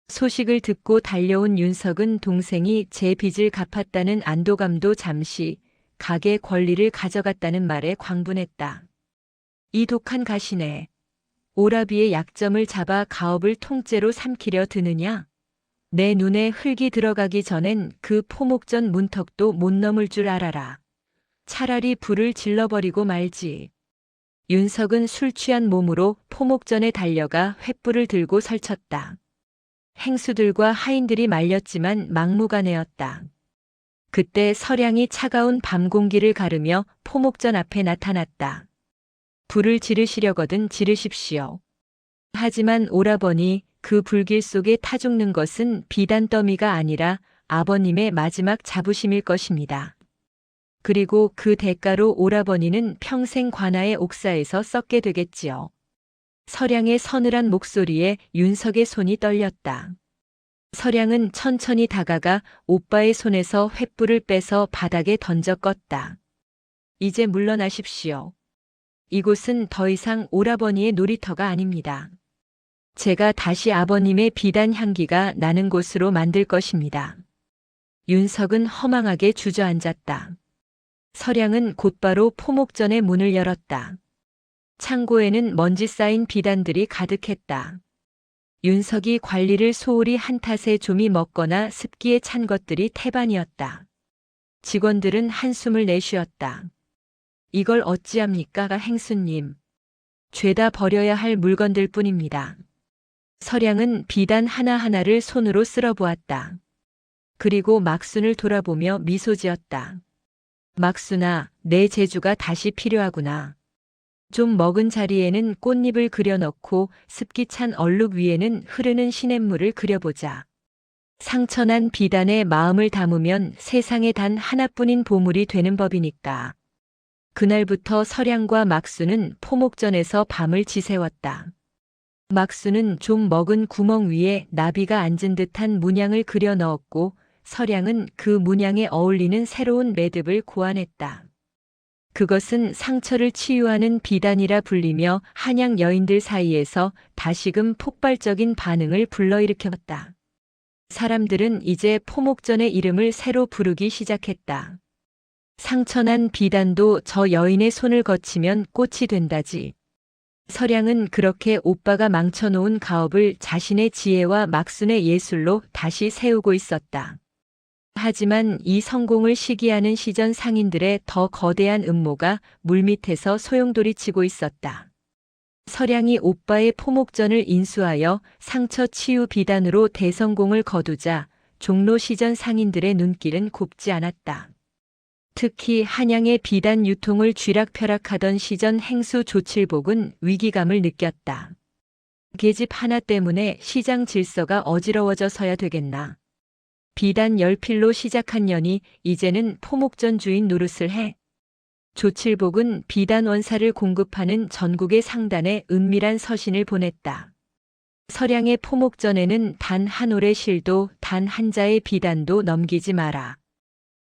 소식을 듣고 달려온 윤석은 동생이 제 빚을 갚았다는 안도감도 잠시 가게 권리를 가져갔다는 말에 광분했다. 이 독한 가시네. 오라비의 약점을 잡아 가업을 통째로 삼키려 드느냐? 내 눈에 흙이 들어가기 전엔 그 포목전 문턱도 못 넘을 줄 알아라. 차라리 불을 질러버리고 말지. 윤석은 술 취한 몸으로 포목전에 달려가 횃불을 들고 설쳤다. 행수들과 하인들이 말렸지만 막무가내였다. 그때 서량이 차가운 밤 공기를 가르며 포목전 앞에 나타났다. 불을 지르시려거든 지르십시오. 하지만 오라버니 그 불길 속에 타 죽는 것은 비단 더미가 아니라 아버님의 마지막 자부심일 것입니다. 그리고 그 대가로 오라버니는 평생 관아의 옥사에서 썩게 되겠지요. 서량의 서늘한 목소리에 윤석의 손이 떨렸다. 서량은 천천히 다가가 오빠의 손에서 횃불을 빼서 바닥에 던져 껐다. 이제 물러나십시오. 이곳은 더 이상 오라버니의 놀이터가 아닙니다. 제가 다시 아버님의 비단 향기가 나는 곳으로 만들 것입니다. 윤석은 허망하게 주저앉았다. 서량은 곧바로 포목전의 문을 열었다. 창고에는 먼지 쌓인 비단들이 가득했다. 윤석이 관리를 소홀히 한 탓에 좀이 먹거나 습기에 찬 것들이 태반이었다. 직원들은 한숨을 내쉬었다. 이걸 어찌합니까, 행수님. 죄다 버려야 할 물건들 뿐입니다. 서량은 비단 하나하나를 손으로 쓸어보았다. 그리고 막순을 돌아보며 미소 지었다. 막순아, 내 재주가 다시 필요하구나. 좀 먹은 자리에는 꽃잎을 그려넣고 습기 찬 얼룩 위에는 흐르는 시냇물을 그려보자. 상처난 비단에 마음을 담으면 세상에 단 하나뿐인 보물이 되는 법이니까. 그날부터 서량과 막순은 포목전에서 밤을 지새웠다. 막순은 좀 먹은 구멍 위에 나비가 앉은 듯한 문양을 그려 넣었고 서량은 그 문양에 어울리는 새로운 매듭을 고안했다. 그것은 상처를 치유하는 비단이라 불리며 한양 여인들 사이에서 다시금 폭발적인 반응을 불러일으켰다. 사람들은 이제 포목전의 이름을 새로 부르기 시작했다. 상처난 비단도 저 여인의 손을 거치면 꽃이 된다지. 서량은 그렇게 오빠가 망쳐놓은 가업을 자신의 지혜와 막순의 예술로 다시 세우고 있었다. 하지만 이 성공을 시기하는 시전 상인들의 더 거대한 음모가 물밑에서 소용돌이치고 있었다. 서량이 오빠의 포목전을 인수하여 상처 치유 비단으로 대성공을 거두자 종로 시전 상인들의 눈길은 곱지 않았다. 특히 한양의 비단 유통을 쥐락펴락하던 시전 행수 조칠복은 위기감을 느꼈다. 계집 하나 때문에 시장 질서가 어지러워져서야 되겠나. 비단 열필로 시작한 년이 이제는 포목전 주인 노릇을 해. 조칠복은 비단 원사를 공급하는 전국의 상단에 은밀한 서신을 보냈다. 서량의 포목전에는 단 한 올의 실도 단 한 자의 비단도 넘기지 마라.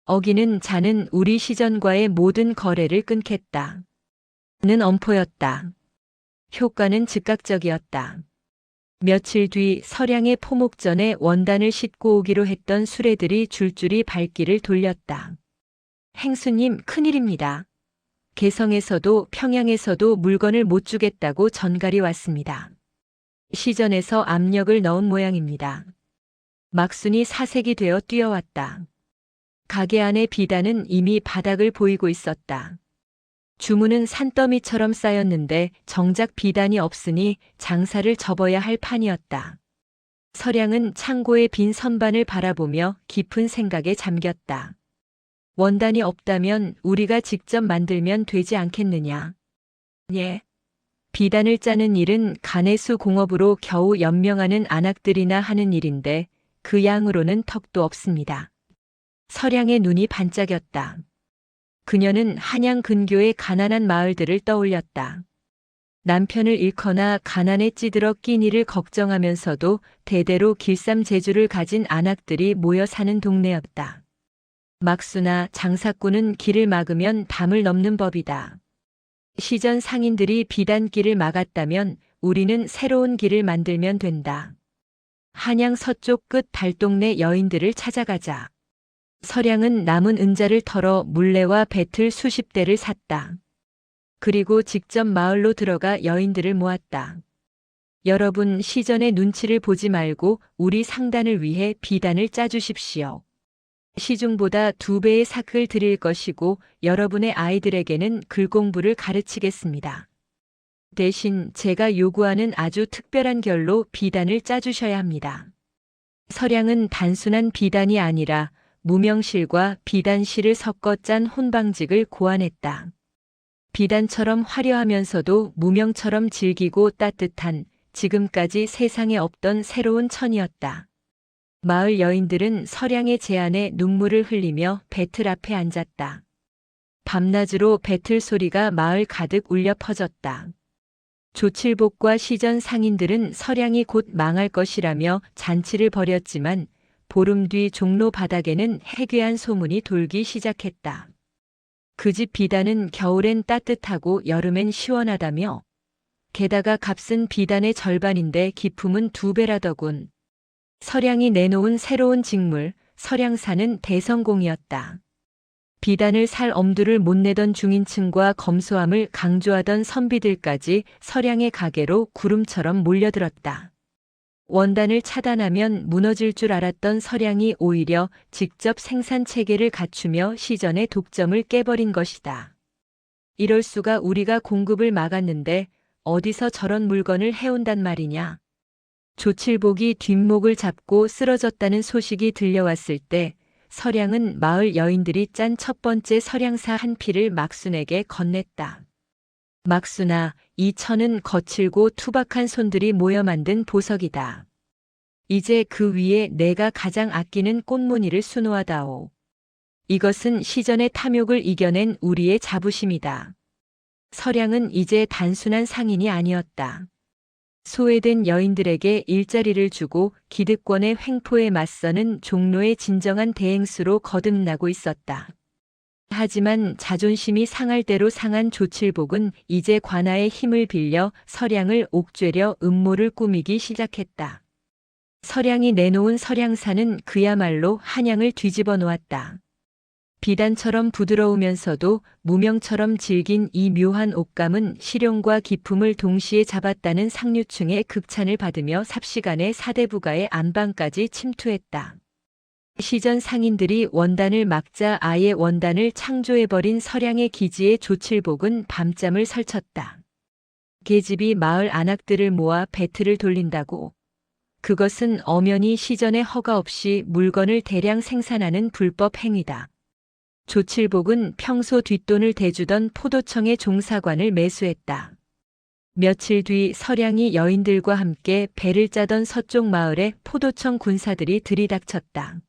어기는 자는 우리 시전과의 모든 거래를 끊겠다. 는 엄포였다. 효과는 즉각적이었다. 며칠 뒤 서량의 포목전에 원단을 싣고 오기로 했던 수레들이 줄줄이 발길을 돌렸다. 행수님, 큰일입니다. 개성에서도 평양에서도 물건을 못 주겠다고 전갈이 왔습니다. 시전에서 압력을 넣은 모양입니다. 막순이 사색이 되어 뛰어왔다. 가게 안의 비단은 이미 바닥을 보이고 있었다. 주문은 산더미처럼 쌓였는데 정작 비단이 없으니 장사를 접어야 할 판이었다. 서량은 창고의 빈 선반을 바라보며 깊은 생각에 잠겼다. 원단이 없다면 우리가 직접 만들면 되지 않겠느냐. 예. 비단을 짜는 일은 간해수 공업으로 겨우 연명하는 안악들이나 하는 일인데 그 양으로는 턱도 없습니다. 서량의 눈이 반짝였다. 그녀는 한양 근교의 가난한 마을들을 떠올렸다. 남편을 잃거나 가난에 찌들어 낀 이를 걱정하면서도 대대로 길쌈제주를 가진 안악들이 모여 사는 동네였다. 막수나 장사꾼은 길을 막으면 담을 넘는 법이다. 시전 상인들이 비단길을 막았다면 우리는 새로운 길을 만들면 된다. 한양 서쪽 끝 달동네 여인들을 찾아가자. 서량은 남은 은자를 털어 물레와 배틀 수십 대를 샀다. 그리고 직접 마을로 들어가 여인들을 모았다. 여러분, 시전의 눈치를 보지 말고 우리 상단을 위해 비단을 짜주십시오. 시중보다 2배의 삭을 드릴 것이고 여러분의 아이들에게는 글공부를 가르치겠습니다. 대신 제가 요구하는 아주 특별한 결로 비단을 짜주셔야 합니다. 서량은 단순한 비단이 아니라 무명실과 비단실을 섞어 짠 혼방직을 고안했다. 비단처럼 화려하면서도 무명처럼 질기고 따뜻한 지금까지 세상에 없던 새로운 천이었다. 마을 여인들은 서량의 제안에 눈물을 흘리며 배틀 앞에 앉았다. 밤낮으로 배틀 소리가 마을 가득 울려 퍼졌다. 조칠복과 시전 상인들은 서량이 곧 망할 것이라며 잔치를 벌였지만 보름 뒤 종로 바닥에는 해괴한 소문이 돌기 시작했다. 그 집 비단은 겨울엔 따뜻하고 여름엔 시원하다며 게다가 값은 비단의 절반인데 기품은 2배라더군. 서량이 내놓은 새로운 직물, 서량사는 대성공이었다. 비단을 살 엄두를 못 내던 중인층과 검소함을 강조하던 선비들까지 서량의 가게로 구름처럼 몰려들었다. 원단을 차단하면 무너질 줄 알았던 서량이 오히려 직접 생산 체계를 갖추며 시전의 독점을 깨버린 것이다. 이럴 수가, 우리가 공급을 막았는데 어디서 저런 물건을 해온단 말이냐. 조칠복이 뒷목을 잡고 쓰러졌다는 소식이 들려왔을 때 서량은 마을 여인들이 짠 첫 번째 서량사 한 필을 막순에게 건넸다. 막순아, 이 천은 거칠고 투박한 손들이 모여 만든 보석이다. 이제 그 위에 내가 가장 아끼는 꽃무늬를 수놓아다오. 이것은 시전의 탐욕을 이겨낸 우리의 자부심이다. 서량은 이제 단순한 상인이 아니었다. 소외된 여인들에게 일자리를 주고 기득권의 횡포에 맞서는 종로의 진정한 대행수로 거듭나고 있었다. 하지만 자존심이 상할 대로 상한 조칠복은 이제 관아의 힘을 빌려 서량을 옥죄려 음모를 꾸미기 시작했다. 서량이 내놓은 서량사는 그야말로 한양을 뒤집어 놓았다. 비단처럼 부드러우면서도 무명처럼 질긴 이 묘한 옷감은 실용과 기품을 동시에 잡았다는 상류층의 극찬을 받으며 삽시간에 사대부가의 안방까지 침투했다. 시전 상인들이 원단을 막자 아예 원단을 창조해버린 서량의 기지에 조칠복은 밤잠을 설쳤다. 계집이 마을 안악들을 모아 배틀을 돌린다고. 그것은 엄연히 시전의 허가 없이 물건을 대량 생산하는 불법 행위다. 조칠복은 평소 뒷돈을 대주던 포도청의 종사관을 매수했다. 며칠 뒤 서량이 여인들과 함께 배를 짜던 서쪽 마을에 포도청 군사들이 들이닥쳤다.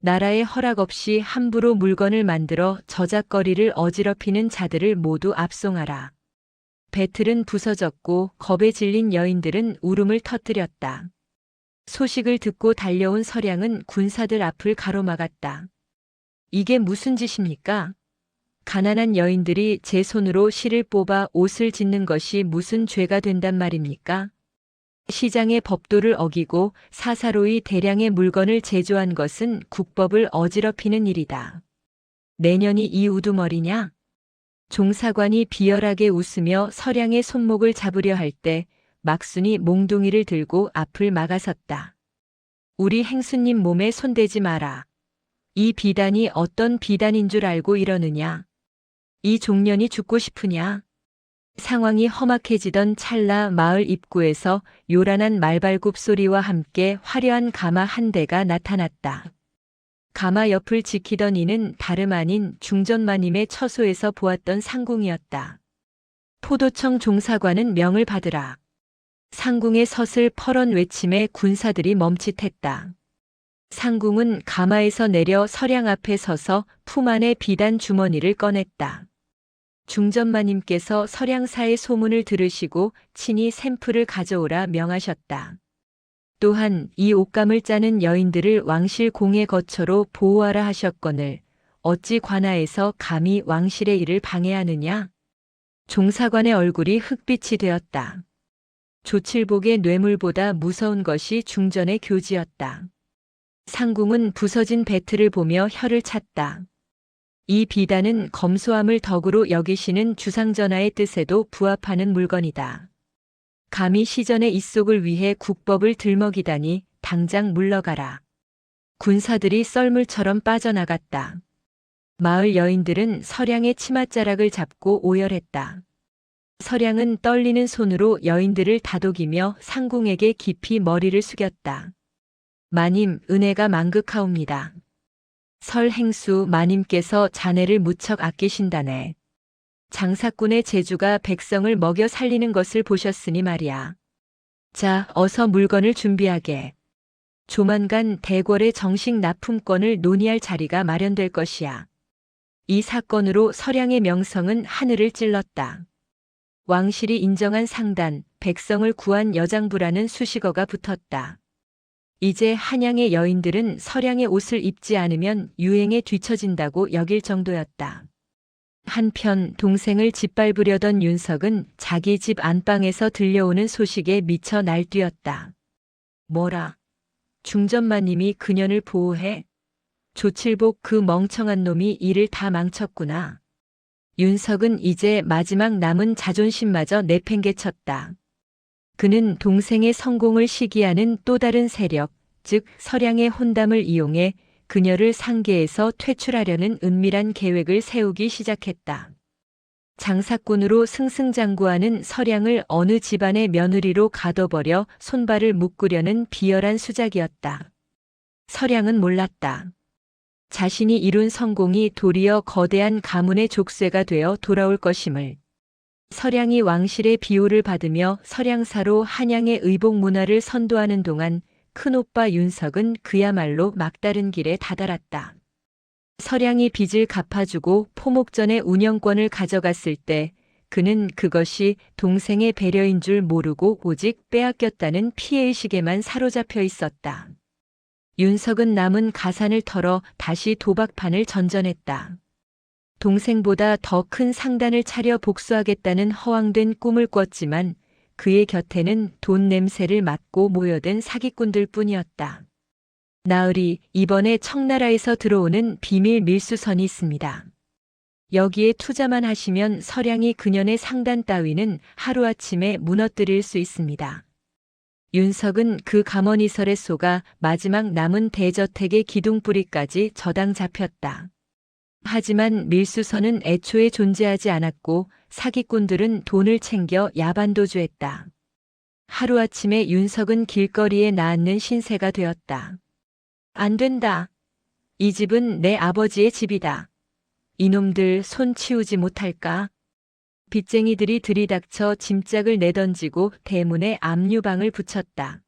나라의 허락 없이 함부로 물건을 만들어 저작거리를 어지럽히는 자들을 모두 압송하라. 배틀은 부서졌고 겁에 질린 여인들은 울음을 터뜨렸다. 소식을 듣고 달려온 서량은 군사들 앞을 가로막았다. 이게 무슨 짓입니까? 가난한 여인들이 제 손으로 실을 뽑아 옷을 짓는 것이 무슨 죄가 된단 말입니까? 시장의 법도를 어기고 사사로이 대량의 물건을 제조한 것은 국법을 어지럽히는 일이다. 내년이 이 우두머리냐? 종사관이 비열하게 웃으며 서량의 손목을 잡으려 할 때 막순이 몽둥이를 들고 앞을 막아섰다. 우리 행수님 몸에 손대지 마라. 이 비단이 어떤 비단인 줄 알고 이러느냐? 이 종년이 죽고 싶으냐? 상황이 험악해지던 찰나 마을 입구에서 요란한 말발굽 소리와 함께 화려한 가마 한 대가 나타났다. 가마 옆을 지키던 이는 다름 아닌 중전마님의 처소에서 보았던 상궁이었다. 포도청 종사관은 명을 받으라. 상궁의 섯을 펄언 외침에 군사들이 멈칫했다. 상궁은 가마에서 내려 서량 앞에 서서 품 안에 비단 주머니를 꺼냈다. 중전마님께서 서량사의 소문을 들으시고 친히 샘플을 가져오라 명하셨다. 또한 이 옷감을 짜는 여인들을 왕실 공의 거처로 보호하라 하셨거늘 어찌 관하에서 감히 왕실의 일을 방해하느냐? 종사관의 얼굴이 흑빛이 되었다. 조칠복의 뇌물보다 무서운 것이 중전의 교지였다. 상궁은 부서진 배틀을 보며 혀를 찼다. 이 비단은 검소함을 덕으로 여기시는 주상전하의 뜻에도 부합하는 물건이다. 감히 시전의 입속을 위해 국법을 들먹이다니 당장 물러가라. 군사들이 썰물처럼 빠져나갔다. 마을 여인들은 서량의 치맛자락을 잡고 오열했다. 서량은 떨리는 손으로 여인들을 다독이며 상궁에게 깊이 머리를 숙였다. 마님, 은혜가 만극하옵니다. 설행수 마님께서 자네를 무척 아끼신다네. 장사꾼의 재주가 백성을 먹여 살리는 것을 보셨으니 말이야. 자, 어서 물건을 준비하게. 조만간 대궐의 정식 납품권을 논의할 자리가 마련될 것이야. 이 사건으로 서량의 명성은 하늘을 찔렀다. 왕실이 인정한 상단, 백성을 구한 여장부라는 수식어가 붙었다. 이제 한양의 여인들은 서량의 옷을 입지 않으면 유행에 뒤처진다고 여길 정도였다. 한편 동생을 짓밟으려던 윤석은 자기 집 안방에서 들려오는 소식에 미쳐 날뛰었다. 뭐라? 중전마님이 그년을 보호해? 조칠복 그 멍청한 놈이 일을 다 망쳤구나. 윤석은 이제 마지막 남은 자존심마저 내팽개쳤다. 그는 동생의 성공을 시기하는 또 다른 세력, 즉 서량의 혼담을 이용해 그녀를 상계에서 퇴출하려는 은밀한 계획을 세우기 시작했다. 장사꾼으로 승승장구하는 서량을 어느 집안의 며느리로 가둬버려 손발을 묶으려는 비열한 수작이었다. 서량은 몰랐다. 자신이 이룬 성공이 도리어 거대한 가문의 족쇄가 되어 돌아올 것임을. 서량이 왕실의 비호를 받으며 서량사로 한양의 의복 문화를 선도하는 동안 큰오빠 윤석은 그야말로 막다른 길에 다다랐다. 서량이 빚을 갚아주고 포목전의 운영권을 가져갔을 때 그는 그것이 동생의 배려인 줄 모르고 오직 빼앗겼다는 피해의식에만 사로잡혀 있었다. 윤석은 남은 가산을 털어 다시 도박판을 전전했다. 동생보다 더 큰 상단을 차려 복수하겠다는 허황된 꿈을 꿨지만 그의 곁에는 돈 냄새를 맡고 모여든 사기꾼들 뿐이었다. 나으리, 이번에 청나라에서 들어오는 비밀 밀수선이 있습니다. 여기에 투자만 하시면 서량이 그년의 상단 따위는 하루아침에 무너뜨릴 수 있습니다. 윤석은 그 감언이설에 속아 마지막 남은 대저택의 기둥뿌리까지 저당 잡혔다. 하지만 밀수선은 애초에 존재하지 않았고 사기꾼들은 돈을 챙겨 야반도주했다. 하루아침에 윤석은 길거리에 나앉는 신세가 되었다. 안 된다. 이 집은 내 아버지의 집이다. 이놈들 손 치우지 못할까? 빚쟁이들이 들이닥쳐 짐짝을 내던지고 대문에 압류방을 붙였다.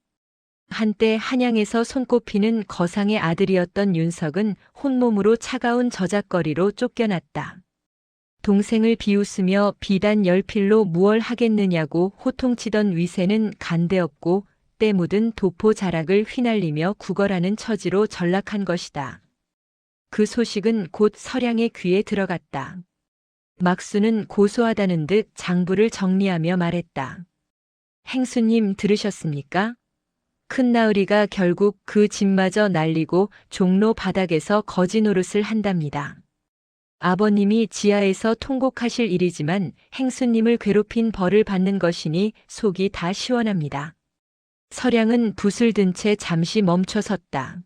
한때 한양에서 손꼽히는 거상의 아들이었던 윤석은 혼몸으로 차가운 저작거리로 쫓겨났다. 동생을 비웃으며 비단 열필로 무얼 하겠느냐고 호통치던 위세는 간데없고 때 묻은 도포 자락을 휘날리며 구걸하는 처지로 전락한 것이다. 그 소식은 곧 서량의 귀에 들어갔다. 막수는 고소하다는 듯 장부를 정리하며 말했다. 행수님 들으셨습니까? 큰나으리가 결국 그 집마저 날리고 종로 바닥에서 거지 노릇을 한답니다. 아버님이 지하에서 통곡하실 일이지만 행수님을 괴롭힌 벌을 받는 것이니 속이 다 시원합니다. 서량은 붓을 든 채 잠시 멈춰섰다.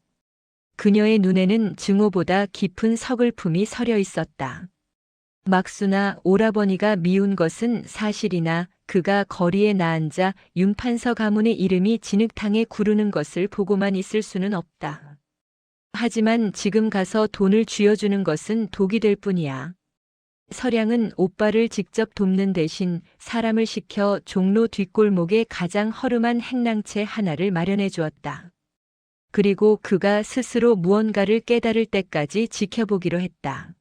그녀의 눈에는 증오보다 깊은 서글픔이 서려 있었다. 막수나 오라버니가 미운 것은 사실이나 그가 거리에 나앉아 윤판서 가문의 이름이 진흙탕에 구르는 것을 보고만 있을 수는 없다. 하지만 지금 가서 돈을 쥐어주는 것은 독이 될 뿐이야. 서량은 오빠를 직접 돕는 대신 사람을 시켜 종로 뒷골목에 가장 허름한 행랑채 하나를 마련해 주었다. 그리고 그가 스스로 무언가를 깨달을 때까지 지켜보기로 했다.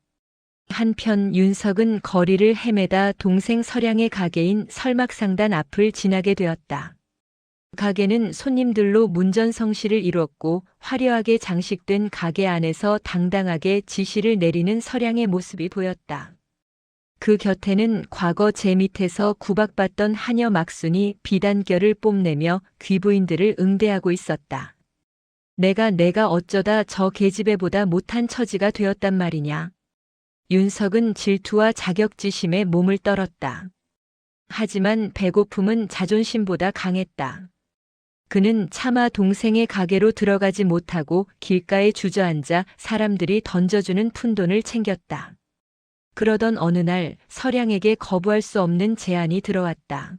한편 윤석은 거리를 헤매다 동생 서량의 가게인 설막상단 앞을 지나게 되었다. 가게는 손님들로 문전성시를 이루었고 화려하게 장식된 가게 안에서 당당하게 지시를 내리는 서량의 모습이 보였다. 그 곁에는 과거 제 밑에서 구박받던 하녀 막순이 비단결을 뽐내며 귀부인들을 응대하고 있었다. 내가 어쩌다 저 계집애보다 못한 처지가 되었단 말이냐. 윤석은 질투와 자격지심에 몸을 떨었다. 하지만 배고픔은 자존심보다 강했다. 그는 차마 동생의 가게로 들어가지 못하고 길가에 주저앉아 사람들이 던져주는 푼돈을 챙겼다. 그러던 어느 날 서량에게 거부할 수 없는 제안이 들어왔다.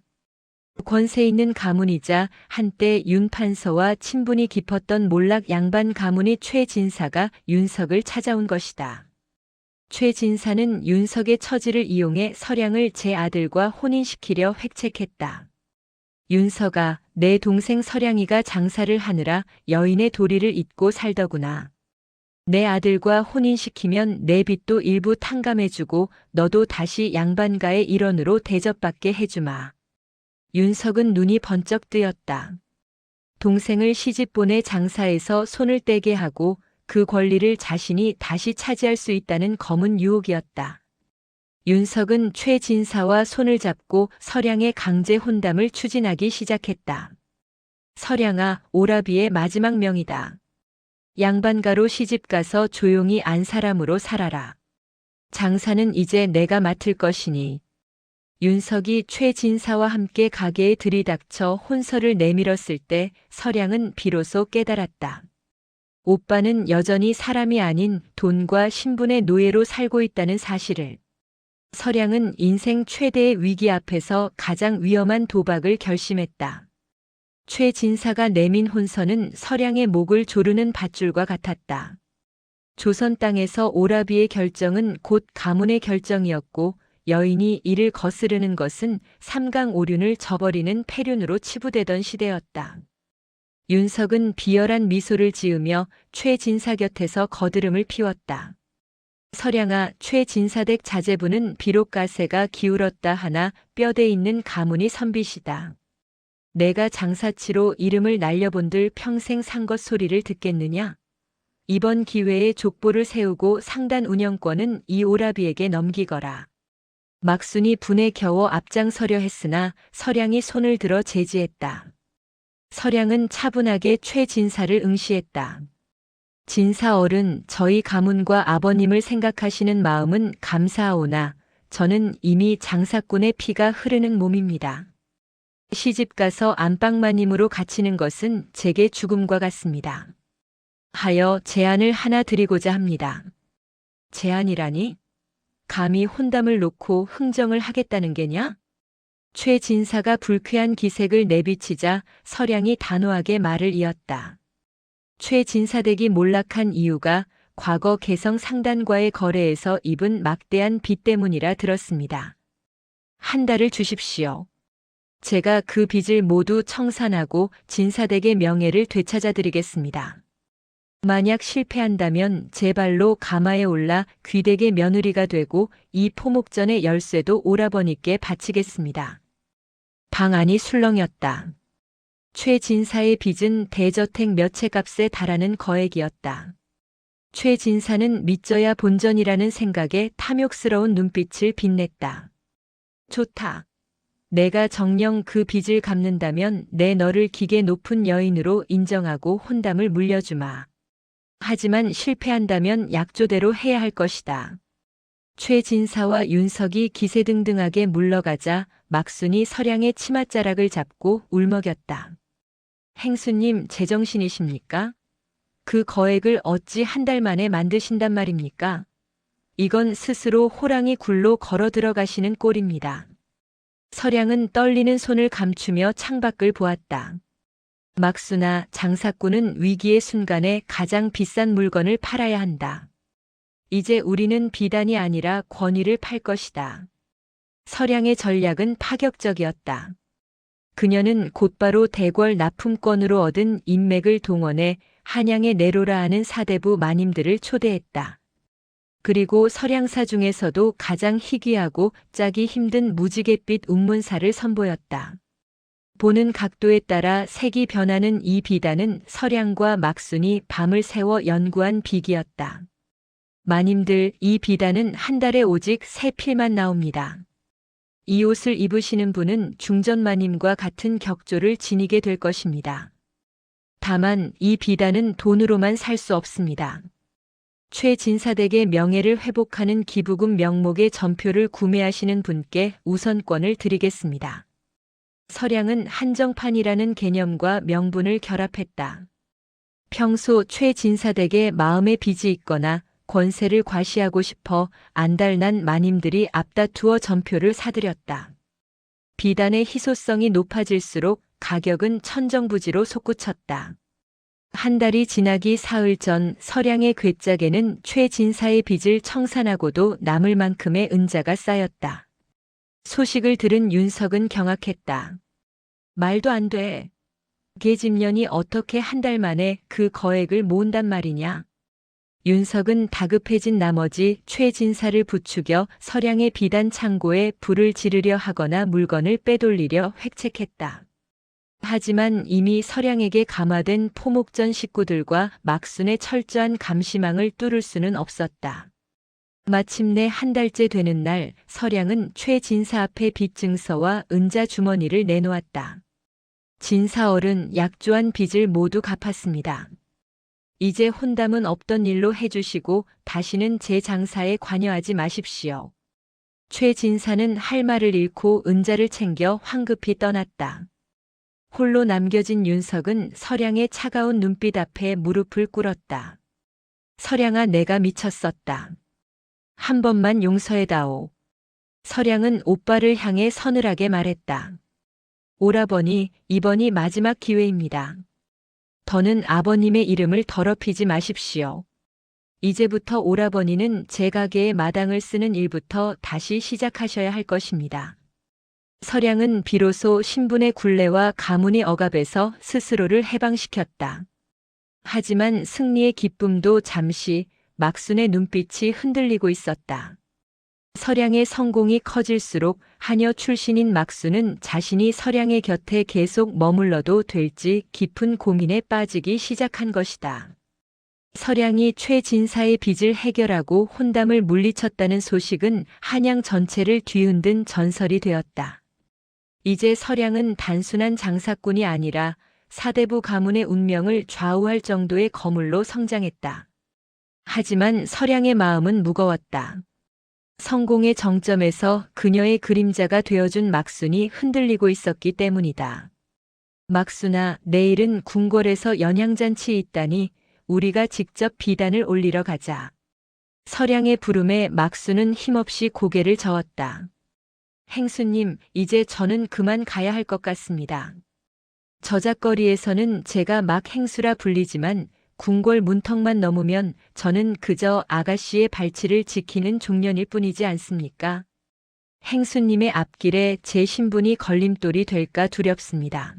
권세 있는 가문이자 한때 윤판서와 친분이 깊었던 몰락 양반 가문의 최진사가 윤석을 찾아온 것이다. 최진사는 윤석의 처지를 이용해 서량을 제 아들과 혼인시키려 획책했다. 윤석아, 내 동생 서량이가 장사를 하느라 여인의 도리를 잊고 살더구나. 내 아들과 혼인시키면 내 빚도 일부 탕감해주고 너도 다시 양반가의 일원으로 대접받게 해주마. 윤석은 눈이 번쩍 뜨였다. 동생을 시집 보내 장사에서 손을 떼게 하고 그 권리를 자신이 다시 차지할 수 있다는 검은 유혹이었다. 윤석은 최진사와 손을 잡고 서량의 강제 혼담을 추진하기 시작했다. 서량아, 오라비의 마지막 명이다. 양반가로 시집가서 조용히 안 사람으로 살아라. 장사는 이제 내가 맡을 것이니. 윤석이 최진사와 함께 가게에 들이닥쳐 혼서를 내밀었을 때 서량은 비로소 깨달았다. 오빠는 여전히 사람이 아닌 돈과 신분의 노예로 살고 있다는 사실을. 서량은 인생 최대의 위기 앞에서 가장 위험한 도박을 결심했다. 최진사가 내민 혼서는 서량의 목을 조르는 밧줄과 같았다. 조선 땅에서 오라비의 결정은 곧 가문의 결정이었고 여인이 이를 거스르는 것은 삼강오륜을 저버리는 폐륜으로 치부되던 시대였다. 윤석은 비열한 미소를 지으며 최진사 곁에서 거드름을 피웠다. 서량아, 최진사댁 자제분은 비록 가세가 기울었다 하나 뼈대 있는 가문이 선비시다. 내가 장사치로 이름을 날려본들 평생 산 것 소리를 듣겠느냐? 이번 기회에 족보를 세우고 상단 운영권은 이 오라비에게 넘기거라. 막순이 분에 겨워 앞장서려 했으나 서량이 손을 들어 제지했다. 서량은 차분하게 최진사를 응시했다. 진사 어른, 저희 가문과 아버님을 생각하시는 마음은 감사하오나 저는 이미 장사꾼의 피가 흐르는 몸입니다. 시집가서 안방마님으로 갇히는 것은 제게 죽음과 같습니다. 하여 제안을 하나 드리고자 합니다. 제안이라니? 감히 혼담을 놓고 흥정을 하겠다는 게냐? 최진사가 불쾌한 기색을 내비치자 서량이 단호하게 말을 이었다. 최진사댁이 몰락한 이유가 과거 개성 상단과의 거래에서 입은 막대한 빚 때문이라 들었습니다. 한 달을 주십시오. 제가 그 빚을 모두 청산하고 진사댁의 명예를 되찾아드리겠습니다. 만약 실패한다면 제 발로 가마에 올라 귀댁의 며느리가 되고 이 포목전의 열쇠도 오라버니께 바치겠습니다. 방 안이 술렁였다. 최 진사의 빚은 대저택 몇 채 값에 달하는 거액이었다. 최 진사는 믿져야 본전이라는 생각에 탐욕스러운 눈빛을 빛냈다. 좋다. 내가 정녕 그 빚을 갚는다면 내 너를 기계 높은 여인으로 인정하고 혼담을 물려주마. 하지만 실패한다면 약조대로 해야 할 것이다. 최 진사와 윤석이 기세등등하게 물러가자 막순이 서량의 치맛자락을 잡고 울먹였다. 행수님 제정신이십니까? 그 거액을 어찌 한 달 만에 만드신단 말입니까? 이건 스스로 호랑이 굴로 걸어 들어가시는 꼴입니다. 서량은 떨리는 손을 감추며 창밖을 보았다. 막수나 장사꾼은 위기의 순간에 가장 비싼 물건을 팔아야 한다. 이제 우리는 비단이 아니라 권위를 팔 것이다. 서량의 전략은 파격적이었다. 그녀는 곧바로 대궐 납품권으로 얻은 인맥을 동원해 한양의 내로라 하는 사대부 마님들을 초대했다. 그리고 서량사 중에서도 가장 희귀하고 짜기 힘든 무지갯빛 운문사를 선보였다. 보는 각도에 따라 색이 변하는 이 비단은 서량과 막순이 밤을 새워 연구한 비기였다. 마님들, 이 비단은 한 달에 오직 3필만 나옵니다. 이 옷을 입으시는 분은 중전마님과 같은 격조를 지니게 될 것입니다. 다만 이 비단은 돈으로만 살 수 없습니다. 최 진사댁의 명예를 회복하는 기부금 명목의 전표를 구매하시는 분께 우선권을 드리겠습니다. 서량은 한정판이라는 개념과 명분을 결합했다. 평소 최 진사댁의 마음의 빚이 있거나 권세를 과시하고 싶어 안달난 마님들이 앞다투어 전표를 사들였다. 비단의 희소성이 높아질수록 가격은 천정부지로 솟구쳤다. 한 달이 지나기 사흘 전 서량의 괴짝에는 최 진사의 빚을 청산하고도 남을 만큼의 은자가 쌓였다. 소식을 들은 윤석은 경악했다. 말도 안 돼. 계집년이 어떻게 한 달 만에 그 거액을 모은단 말이냐. 윤석은 다급해진 나머지 최 진사를 부추겨 서량의 비단 창고에 불을 지르려 하거나 물건을 빼돌리려 획책했다. 하지만 이미 서량에게 감화된 포목전 식구들과 막순의 철저한 감시망을 뚫을 수는 없었다. 마침내 한 달째 되는 날 서량은 최 진사 앞에 빚증서와 은자 주머니를 내놓았다. 진사얼은 약조한 빚을 모두 갚았습니다. 이제 혼담은 없던 일로 해주시고 다시는 제 장사에 관여하지 마십시오. 최 진사는 할 말을 잃고 은자를 챙겨 황급히 떠났다. 홀로 남겨진 윤석은 서량의 차가운 눈빛 앞에 무릎을 꿇었다. 서량아, 내가 미쳤었다. 한 번만 용서해다오. 서량은 오빠를 향해 서늘하게 말했다. 오라버니, 이번이 마지막 기회입니다. 더는 아버님의 이름을 더럽히지 마십시오. 이제부터 오라버니는 제 가게의 마당을 쓰는 일부터 다시 시작하셔야 할 것입니다. 서량은 비로소 신분의 굴레와 가문의 억압에서 스스로를 해방시켰다. 하지만 승리의 기쁨도 잠시 막순의 눈빛이 흔들리고 있었다. 서량의 성공이 커질수록 하녀 출신인 막순은 자신이 서량의 곁에 계속 머물러도 될지 깊은 고민에 빠지기 시작한 것이다. 서량이 최 진사의 빚을 해결하고 혼담을 물리쳤다는 소식은 한양 전체를 뒤흔든 전설이 되었다. 이제 서량은 단순한 장사꾼이 아니라 사대부 가문의 운명을 좌우할 정도의 거물로 성장했다. 하지만 서량의 마음은 무거웠다. 성공의 정점에서 그녀의 그림자가 되어준 막순이 흔들리고 있었기 때문이다. 막순아, 내일은 궁궐에서 연향잔치 있다니 우리가 직접 비단을 올리러 가자. 서량의 부름에 막순은 힘없이 고개를 저었다. 행수님, 이제 저는 그만 가야 할 것 같습니다. 저작거리에서는 제가 막 행수라 불리지만 궁궐 문턱만 넘으면 저는 그저 아가씨의 발치를 지키는 종년일 뿐이지 않습니까? 행수님의 앞길에 제 신분이 걸림돌이 될까 두렵습니다.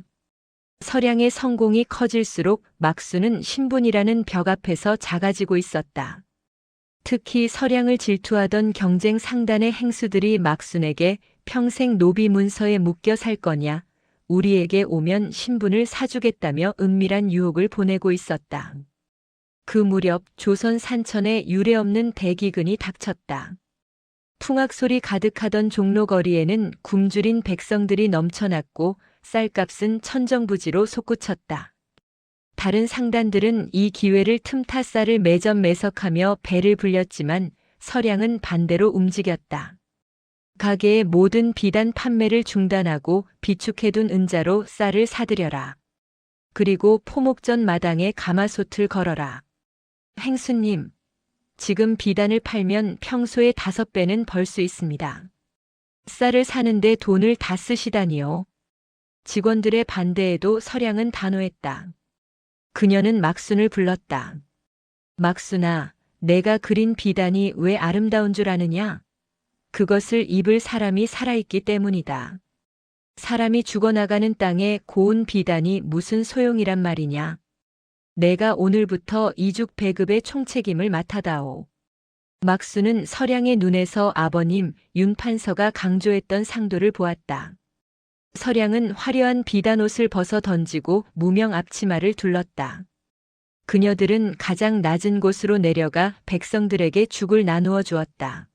서량의 성공이 커질수록 막수는 신분이라는 벽 앞에서 작아지고 있었다. 특히 서량을 질투하던 경쟁 상단의 행수들이 막순에게 평생 노비 문서에 묶여 살 거냐, 우리에게 오면 신분을 사주겠다며 은밀한 유혹을 보내고 있었다. 그 무렵 조선 산천에 유례없는 대기근이 닥쳤다. 풍악소리 가득하던 종로거리에는 굶주린 백성들이 넘쳐났고 쌀값은 천정부지로 솟구쳤다. 다른 상단들은 이 기회를 틈타 쌀을 매점매석하며 배를 불렸지만 서량은 반대로 움직였다. 가게의 모든 비단 판매를 중단하고 비축해둔 은자로 쌀을 사들여라. 그리고 포목전 마당에 가마솥을 걸어라. 행수님, 지금 비단을 팔면 평소의 5배는 벌 수 있습니다. 쌀을 사는데 돈을 다 쓰시다니요. 직원들의 반대에도 서량은 단호했다. 그녀는 막순을 불렀다. 막순아, 내가 그린 비단이 왜 아름다운 줄 아느냐? 그것을 입을 사람이 살아있기 때문이다. 사람이 죽어나가는 땅에 고운 비단이 무슨 소용이란 말이냐? 내가 오늘부터 이죽 배급의 총책임을 맡아다오. 막수는 서량의 눈에서 아버님 윤판서가 강조했던 상도를 보았다. 서량은 화려한 비단옷을 벗어 던지고 무명 앞치마를 둘렀다. 그녀들은 가장 낮은 곳으로 내려가 백성들에게 죽을 나누어 주었다.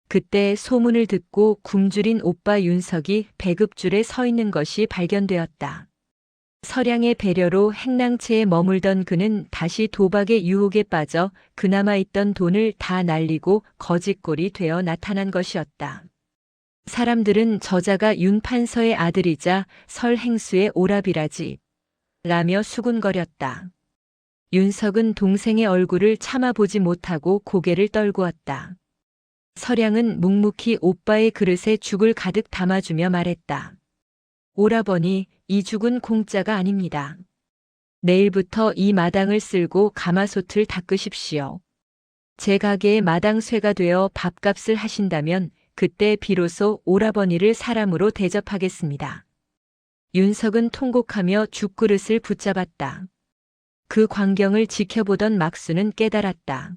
그때 소문을 듣고 굶주린 오빠 윤석이 배급줄에 서 있는 것이 발견되었다. 서량의 배려로 행랑채에 머물던 그는 다시 도박의 유혹에 빠져 그나마 있던 돈을 다 날리고 거짓골이 되어 나타난 것이었다. 사람들은 저자가 윤판서의 아들이자 설행수의 오라비라지 라며 수군거렸다. 윤석은 동생의 얼굴을 참아보지 못하고 고개를 떨구었다. 서량은 묵묵히 오빠의 그릇에 죽을 가득 담아주며 말했다. 오라버니, 이 죽은 공짜가 아닙니다. 내일부터 이 마당을 쓸고 가마솥을 닦으십시오. 제 가게의 마당쇠가 되어 밥값을 하신다면 그때 비로소 오라버니를 사람으로 대접하겠습니다. 윤석은 통곡하며 죽그릇을 붙잡았다. 그 광경을 지켜보던 막수는 깨달았다.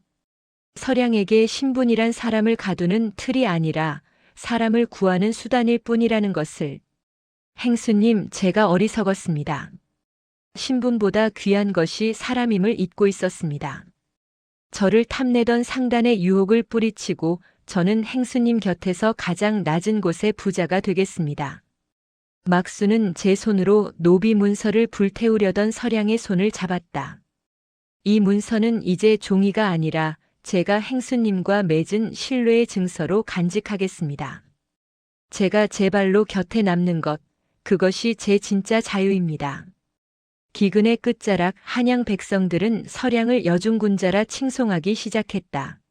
서량에게 신분이란 사람을 가두는 틀이 아니라 사람을 구하는 수단일 뿐이라는 것을. 행수님, 제가 어리석었습니다. 신분보다 귀한 것이 사람임을 잊고 있었습니다. 저를 탐내던 상단의 유혹을 뿌리치고 저는 행수님 곁에서 가장 낮은 곳의 부자가 되겠습니다. 막수는 제 손으로 노비 문서를 불태우려던 서량의 손을 잡았다. 이 문서는 이제 종이가 아니라 제가 행수님과 맺은 신뢰의 증서로 간직하겠습니다. 제가 제 발로 곁에 남는 것, 그것이 제 진짜 자유입니다. 기근의 끝자락 한양 백성들은 서량을 여중군자라 칭송하기 시작했다.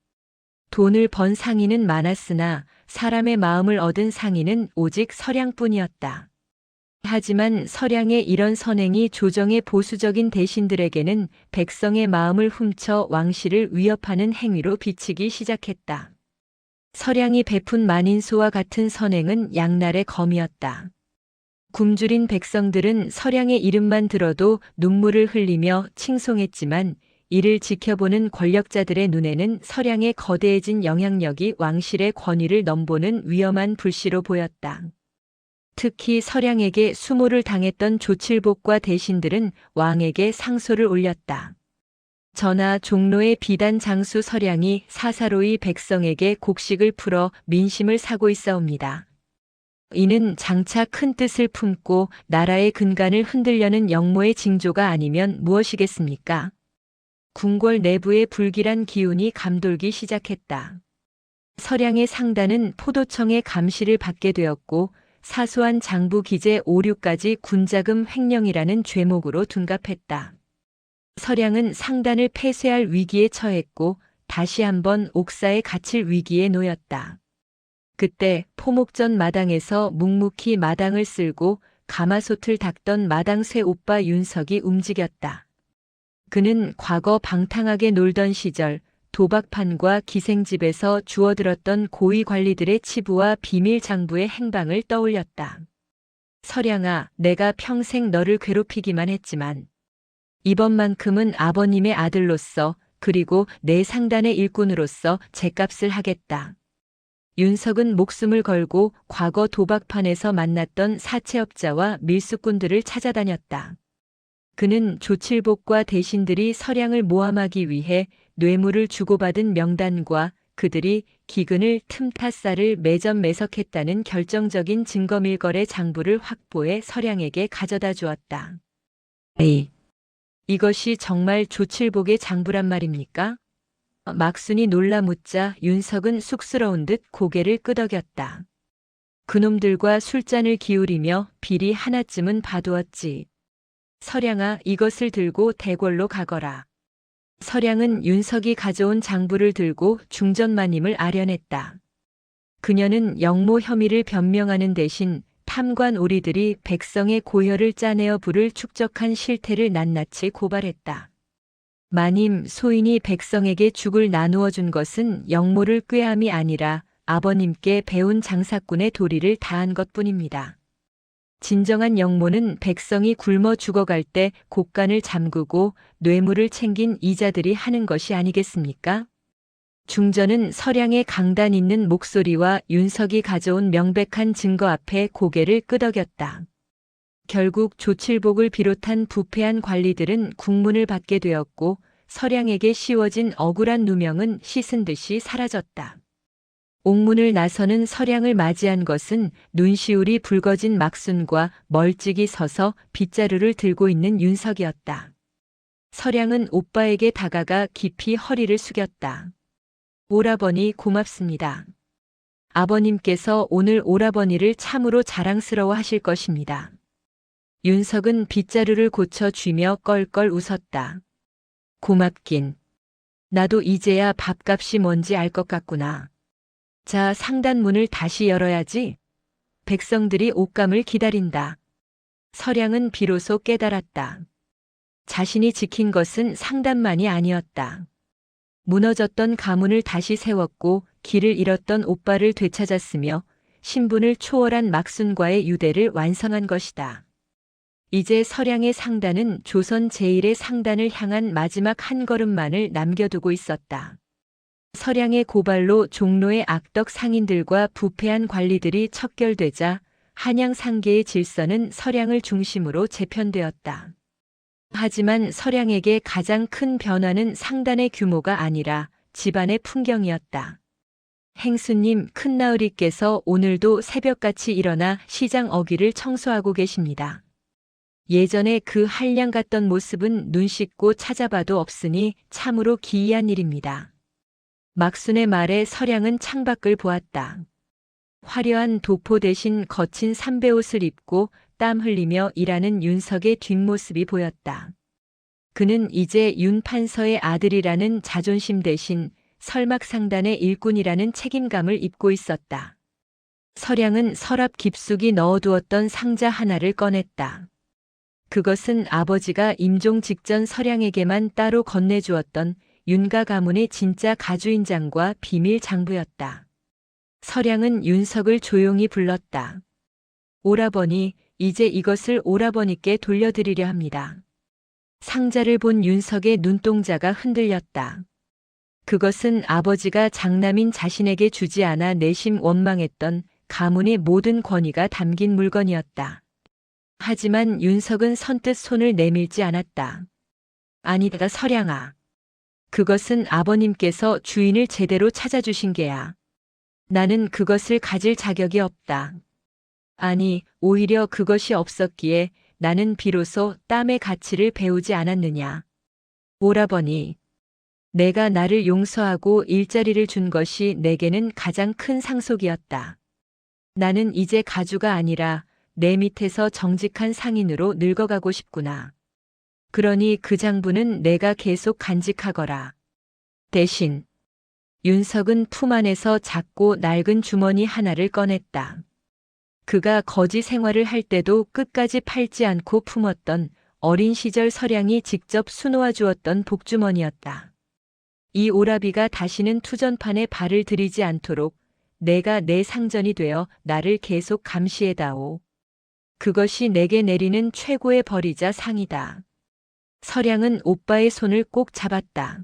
돈을 번 상인은 많았으나 사람의 마음을 얻은 상인은 오직 서량뿐이었다. 하지만 서량의 이런 선행이 조정의 보수적인 대신들에게는 백성의 마음을 훔쳐 왕실을 위협하는 행위로 비치기 시작했다. 서량이 베푼 만인소와 같은 선행은 양날의 검이었다. 굶주린 백성들은 서량의 이름만 들어도 눈물을 흘리며 칭송했지만 이를 지켜보는 권력자들의 눈에는 서량의 거대해진 영향력이 왕실의 권위를 넘보는 위험한 불씨로 보였다. 특히 서량에게 수모를 당했던 조칠복과 대신들은 왕에게 상소를 올렸다. 전하, 종로의 비단 장수 서량이 사사로이 백성에게 곡식을 풀어 민심을 사고 있사옵니다. 이는 장차 큰 뜻을 품고 나라의 근간을 흔들려는 영모의 징조가 아니면 무엇이겠습니까? 궁궐 내부의 불길한 기운이 감돌기 시작했다. 서량의 상단은 포도청의 감시를 받게 되었고 사소한 장부 기재 오류까지 군자금 횡령이라는 죄목으로 둔갑했다. 서량은 상단을 폐쇄할 위기에 처했고 다시 한번 옥사에 갇힐 위기에 놓였다. 그때 포목전 마당에서 묵묵히 마당을 쓸고 가마솥을 닦던 마당쇠 오빠 윤석이 움직였다. 그는 과거 방탕하게 놀던 시절 도박판과 기생집에서 주워들었던 고위 관리들의 치부와 비밀 장부의 행방을 떠올렸다. 서량아, 내가 평생 너를 괴롭히기만 했지만 이번만큼은 아버님의 아들로서 그리고 내 상단의 일꾼으로서 죗값을 하겠다. 윤석은 목숨을 걸고 과거 도박판에서 만났던 사채업자와 밀수꾼들을 찾아다녔다. 그는 조칠복과 대신들이 서량을 모함하기 위해 뇌물을 주고받은 명단과 그들이 기근을 틈타 쌀을 매점매석했다는 결정적인 증거밀거래 장부를 확보해 서량에게 가져다 주었다. 이것이 정말 조칠복의 장부란 말입니까? 막순이 놀라 묻자 윤석은 쑥스러운 듯 고개를 끄덕였다. 그놈들과 술잔을 기울이며 비리 하나쯤은 봐두었지. 서량아, 이것을 들고 대궐로 가거라. 서량은 윤석이 가져온 장부를 들고 중전마님을 아련했다. 그녀는 영모 혐의를 변명하는 대신 탐관 오리들이 백성의 고혈을 짜내어 부를 축적한 실태를 낱낱이 고발했다. 마님, 소인이 백성에게 죽을 나누어 준 것은 영모를 꾀함이 아니라 아버님께 배운 장사꾼의 도리를 다한 것뿐입니다. 진정한 영모는 백성이 굶어 죽어갈 때 곡간을 잠그고 뇌물을 챙긴 이자들이 하는 것이 아니겠습니까? 중전은 서량의 강단 있는 목소리와 윤석이 가져온 명백한 증거 앞에 고개를 끄덕였다. 결국 조칠복을 비롯한 부패한 관리들은 국문을 받게 되었고 서량에게 씌워진 억울한 누명은 씻은 듯이 사라졌다. 옥문을 나서는 서량을 맞이한 것은 눈시울이 붉어진 막순과 멀찍이 서서 빗자루를 들고 있는 윤석이었다. 서량은 오빠에게 다가가 깊이 허리를 숙였다. 오라버니 고맙습니다. 아버님께서 오늘 오라버니를 참으로 자랑스러워 하실 것입니다. 윤석은 빗자루를 고쳐 쥐며 껄껄 웃었다. 고맙긴. 나도 이제야 밥값이 뭔지 알 것 같구나. 자, 상단문을 다시 열어야지. 백성들이 옷감을 기다린다. 서량은 비로소 깨달았다. 자신이 지킨 것은 상단만이 아니었다. 무너졌던 가문을 다시 세웠고 길을 잃었던 오빠를 되찾았으며 신분을 초월한 막순과의 유대를 완성한 것이다. 이제 서량의 상단은 조선 제1의 상단을 향한 마지막 한 걸음만을 남겨두고 있었다. 서량의 고발로 종로의 악덕 상인들과 부패한 관리들이 척결되자 한양 상계의 질서는 서량을 중심으로 재편되었다. 하지만 서량에게 가장 큰 변화는 상단의 규모가 아니라 집안의 풍경이었다. 행수님, 큰나으리께서 오늘도 새벽같이 일어나 시장 어귀를 청소하고 계십니다. 예전에 그 한량 같던 모습은 눈 씻고 찾아봐도 없으니 참으로 기이한 일입니다. 막순의 말에 서량은 창밖을 보았다. 화려한 도포 대신 거친 삼배옷을 입고 땀 흘리며 일하는 윤석의 뒷모습이 보였다. 그는 이제 윤 판서의 아들이라는 자존심 대신 설막상단의 일꾼이라는 책임감을 입고 있었다. 서량은 서랍 깊숙이 넣어두었던 상자 하나를 꺼냈다. 그것은 아버지가 임종 직전 서량에게만 따로 건네주었던 윤가 가문의 진짜 가주인장과 비밀 장부였다. 서량은 윤석을 조용히 불렀다. 오라버니, 이제 이것을 오라버니께 돌려드리려 합니다. 상자를 본 윤석의 눈동자가 흔들렸다. 그것은 아버지가 장남인 자신에게 주지 않아 내심 원망했던 가문의 모든 권위가 담긴 물건이었다. 하지만 윤석은 선뜻 손을 내밀지 않았다. 아니다, 서량아. 그것은 아버님께서 주인을 제대로 찾아주신 게야. 나는 그것을 가질 자격이 없다. 아니, 오히려 그것이 없었기에 나는 비로소 땀의 가치를 배우지 않았느냐. 오라버니, 내가 나를 용서하고 일자리를 준 것이 내게는 가장 큰 상속이었다. 나는 이제 가주가 아니라 내 밑에서 정직한 상인으로 늙어가고 싶구나. 그러니 그 장부는 내가 계속 간직하거라. 대신 윤석은 품 안에서 작고 낡은 주머니 하나를 꺼냈다. 그가 거지 생활을 할 때도 끝까지 팔지 않고 품었던 어린 시절 서량이 직접 수놓아 주었던 복주머니였다. 이 오라비가 다시는 투전판에 발을 들이지 않도록 내가 내 상전이 되어 나를 계속 감시해다오. 그것이 내게 내리는 최고의 벌이자 상이다. 서량은 오빠의 손을 꼭 잡았다.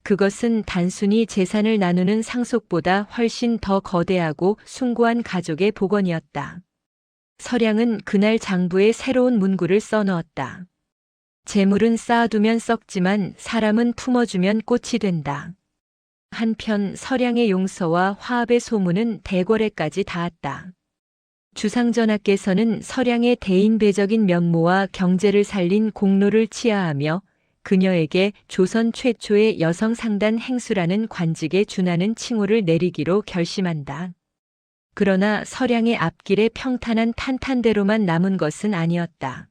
그것은 단순히 재산을 나누는 상속보다 훨씬 더 거대하고 숭고한 가족의 복원이었다. 서량은 그날 장부에 새로운 문구를 써넣었다. 재물은 쌓아두면 썩지만 사람은 품어주면 꽃이 된다. 한편 서량의 용서와 화합의 소문은 대궐에까지 닿았다. 주상전하께서는 서량의 대인배적인 면모와 경제를 살린 공로를 치하하며 그녀에게 조선 최초의 여성 상단 행수라는 관직에 준하는 칭호를 내리기로 결심한다. 그러나 서량의 앞길에 평탄한 탄탄대로만 남은 것은 아니었다.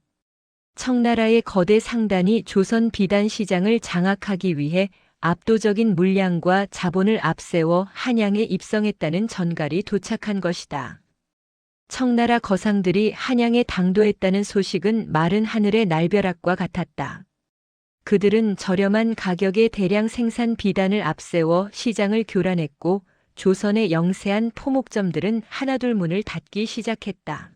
청나라의 거대 상단이 조선 비단 시장을 장악하기 위해 압도적인 물량과 자본을 앞세워 한양에 입성했다는 전갈이 도착한 것이다. 청나라 거상들이 한양에 당도했다는 소식은 마른 하늘의 날벼락과 같았다. 그들은 저렴한 가격에 대량 생산 비단을 앞세워 시장을 교란했고 조선의 영세한 포목점들은 하나둘 문을 닫기 시작했다.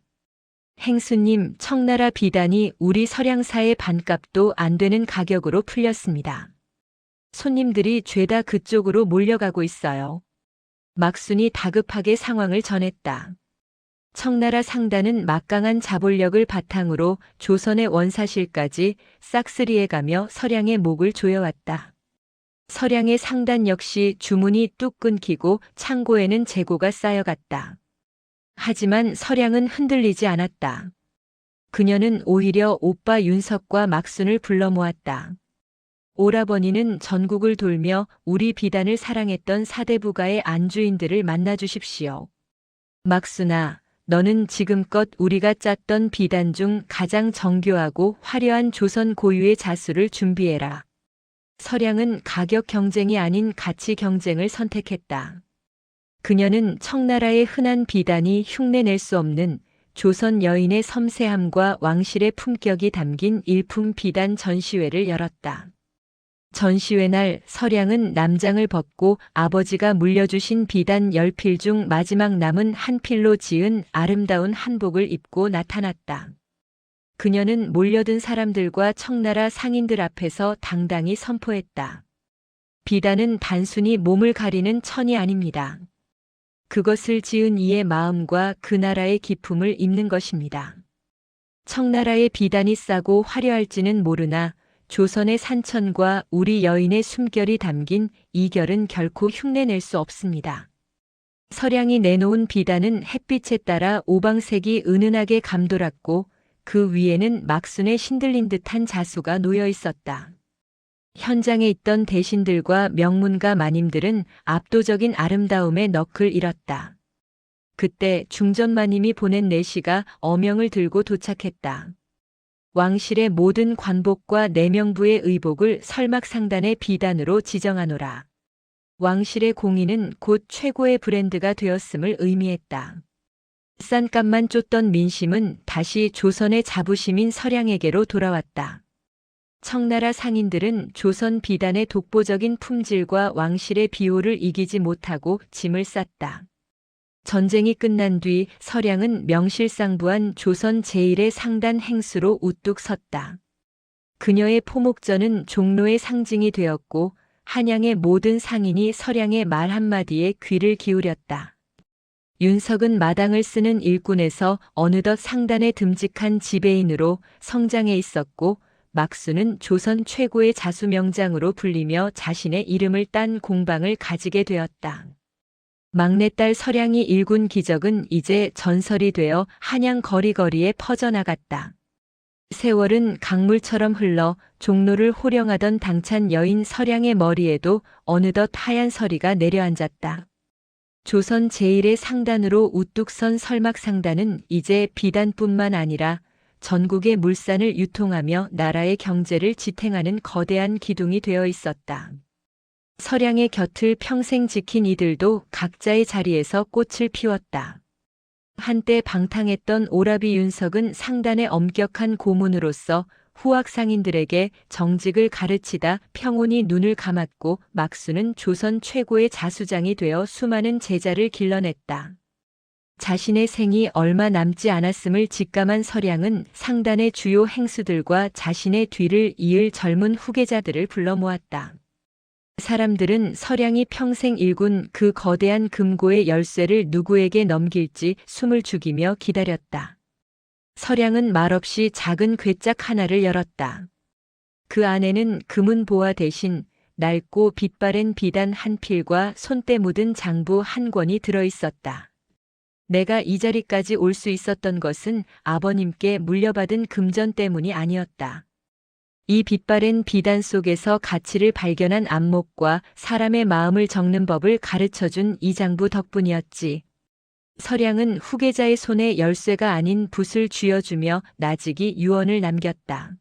행수님, 청나라 비단이 우리 서량사의 반값도 안 되는 가격으로 풀렸습니다. 손님들이 죄다 그쪽으로 몰려가고 있어요. 막순이 다급하게 상황을 전했다. 청나라 상단은 막강한 자본력을 바탕으로 조선의 원사실까지 싹쓸이해가며 서량의 목을 조여왔다. 서량의 상단 역시 주문이 뚝 끊기고 창고에는 재고가 쌓여갔다. 하지만 서량은 흔들리지 않았다. 그녀는 오히려 오빠 윤석과 막순을 불러 모았다. 오라버니는 전국을 돌며 우리 비단을 사랑했던 사대부가의 안주인들을 만나주십시오. 막순아, 너는 지금껏 우리가 짰던 비단 중 가장 정교하고 화려한 조선 고유의 자수를 준비해라. 서량은 가격 경쟁이 아닌 가치 경쟁을 선택했다. 그녀는 청나라의 흔한 비단이 흉내낼 수 없는 조선 여인의 섬세함과 왕실의 품격이 담긴 일품 비단 전시회를 열었다. 전시회 날 서량은 남장을 벗고 아버지가 물려주신 비단 10필 중 마지막 남은 한 필로 지은 아름다운 한복을 입고 나타났다. 그녀는 몰려든 사람들과 청나라 상인들 앞에서 당당히 선포했다. 비단은 단순히 몸을 가리는 천이 아닙니다. 그것을 지은 이의 마음과 그 나라의 기품을 입는 것입니다. 청나라의 비단이 싸고 화려할지는 모르나 조선의 산천과 우리 여인의 숨결이 담긴 이 결은 결코 흉내낼 수 없습니다. 서량이 내놓은 비단은 햇빛에 따라 오방색이 은은하게 감돌았고 그 위에는 막순에 신들린 듯한 자수가 놓여 있었다. 현장에 있던 대신들과 명문가 마님들은 압도적인 아름다움에 넋을 잃었다. 그때 중전마님이 보낸 내시가 어명을 들고 도착했다. 왕실의 모든 관복과 내명부의 의복을 설막상단의 비단으로 지정하노라. 왕실의 공인은 곧 최고의 브랜드가 되었음을 의미했다. 싼 값만 쫓던 민심은 다시 조선의 자부심인 서량에게로 돌아왔다. 청나라 상인들은 조선 비단의 독보적인 품질과 왕실의 비호를 이기지 못하고 짐을 쌌다. 전쟁이 끝난 뒤 서량은 명실상부한 조선 제1의 상단 행수로 우뚝 섰다. 그녀의 포목전은 종로의 상징이 되었고 한양의 모든 상인이 서량의 말 한마디에 귀를 기울였다. 윤석은 마당을 쓰는 일꾼에서 어느덧 상단의 듬직한 지배인으로 성장해 있었고 막수는 조선 최고의 자수 명장으로 불리며 자신의 이름을 딴 공방을 가지게 되었다. 막내딸 서량이 일군 기적은 이제 전설이 되어 한양 거리거리에 퍼져나갔다. 세월은 강물처럼 흘러 종로를 호령하던 당찬 여인 서량의 머리에도 어느덧 하얀 서리가 내려앉았다. 조선 제1의 상단으로 우뚝 선 설막상단은 이제 비단뿐만 아니라 전국의 물산을 유통하며 나라의 경제를 지탱하는 거대한 기둥이 되어 있었다. 서량의 곁을 평생 지킨 이들도 각자의 자리에서 꽃을 피웠다. 한때 방탕했던 오라비 윤석은 상단의 엄격한 고문으로서 후학 상인들에게 정직을 가르치다 평온히 눈을 감았고 막수는 조선 최고의 자수장이 되어 수많은 제자를 길러냈다. 자신의 생이 얼마 남지 않았음을 직감한 서량은 상단의 주요 행수들과 자신의 뒤를 이을 젊은 후계자들을 불러 모았다. 사람들은 서량이 평생 일군 그 거대한 금고의 열쇠를 누구에게 넘길지 숨을 죽이며 기다렸다. 서량은 말없이 작은 괴짝 하나를 열었다. 그 안에는 금은 보화 대신 낡고 빛바랜 비단 한 필과 손때 묻은 장부 한 권이 들어있었다. 내가 이 자리까지 올 수 있었던 것은 아버님께 물려받은 금전 때문이 아니었다. 이 빛바랜 비단 속에서 가치를 발견한 안목과 사람의 마음을 적는 법을 가르쳐준 이 장부 덕분이었지. 서량은 후계자의 손에 열쇠가 아닌 붓을 쥐어주며 나직이 유언을 남겼다.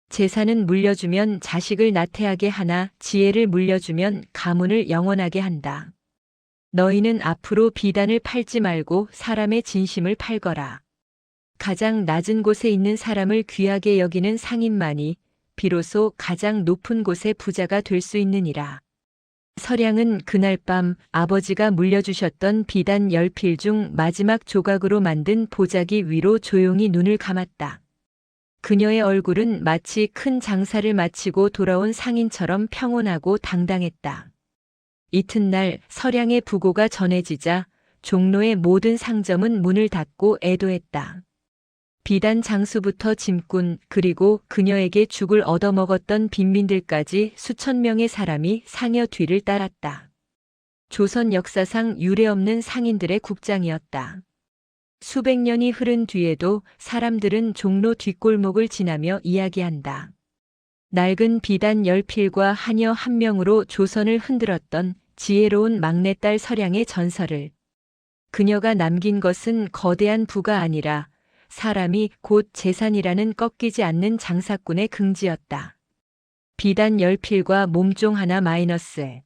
재산은 물려주면 자식을 나태하게 하나 지혜를 물려주면 가문을 영원하게 한다. 너희는 앞으로 비단을 팔지 말고 사람의 진심을 팔거라. 가장 낮은 곳에 있는 사람을 귀하게 여기는 상인만이 비로소 가장 높은 곳의 부자가 될 수 있느니라. 서량은 그날 밤 아버지가 물려주셨던 비단 10필 중 마지막 조각으로 만든 보자기 위로 조용히 눈을 감았다. 그녀의 얼굴은 마치 큰 장사를 마치고 돌아온 상인처럼 평온하고 당당했다. 이튿날 서량의 부고가 전해지자 종로의 모든 상점은 문을 닫고 애도했다. 비단 장수부터 짐꾼 그리고 그녀에게 죽을 얻어먹었던 빈민들까지 수천 명의 사람이 상여 뒤를 따랐다. 조선 역사상 유례없는 상인들의 국장이었다. 수백 년이 흐른 뒤에도 사람들은 종로 뒷골목을 지나며 이야기한다. 낡은 비단 10필과 하녀 한 명으로 조선을 흔들었던 지혜로운 막내딸 서량의 전설을. 그녀가 남긴 것은 거대한 부가 아니라 사람이 곧 재산이라는 꺾이지 않는 장사꾼의 긍지였다. 비단 10필과 몸종 하나 마이너스에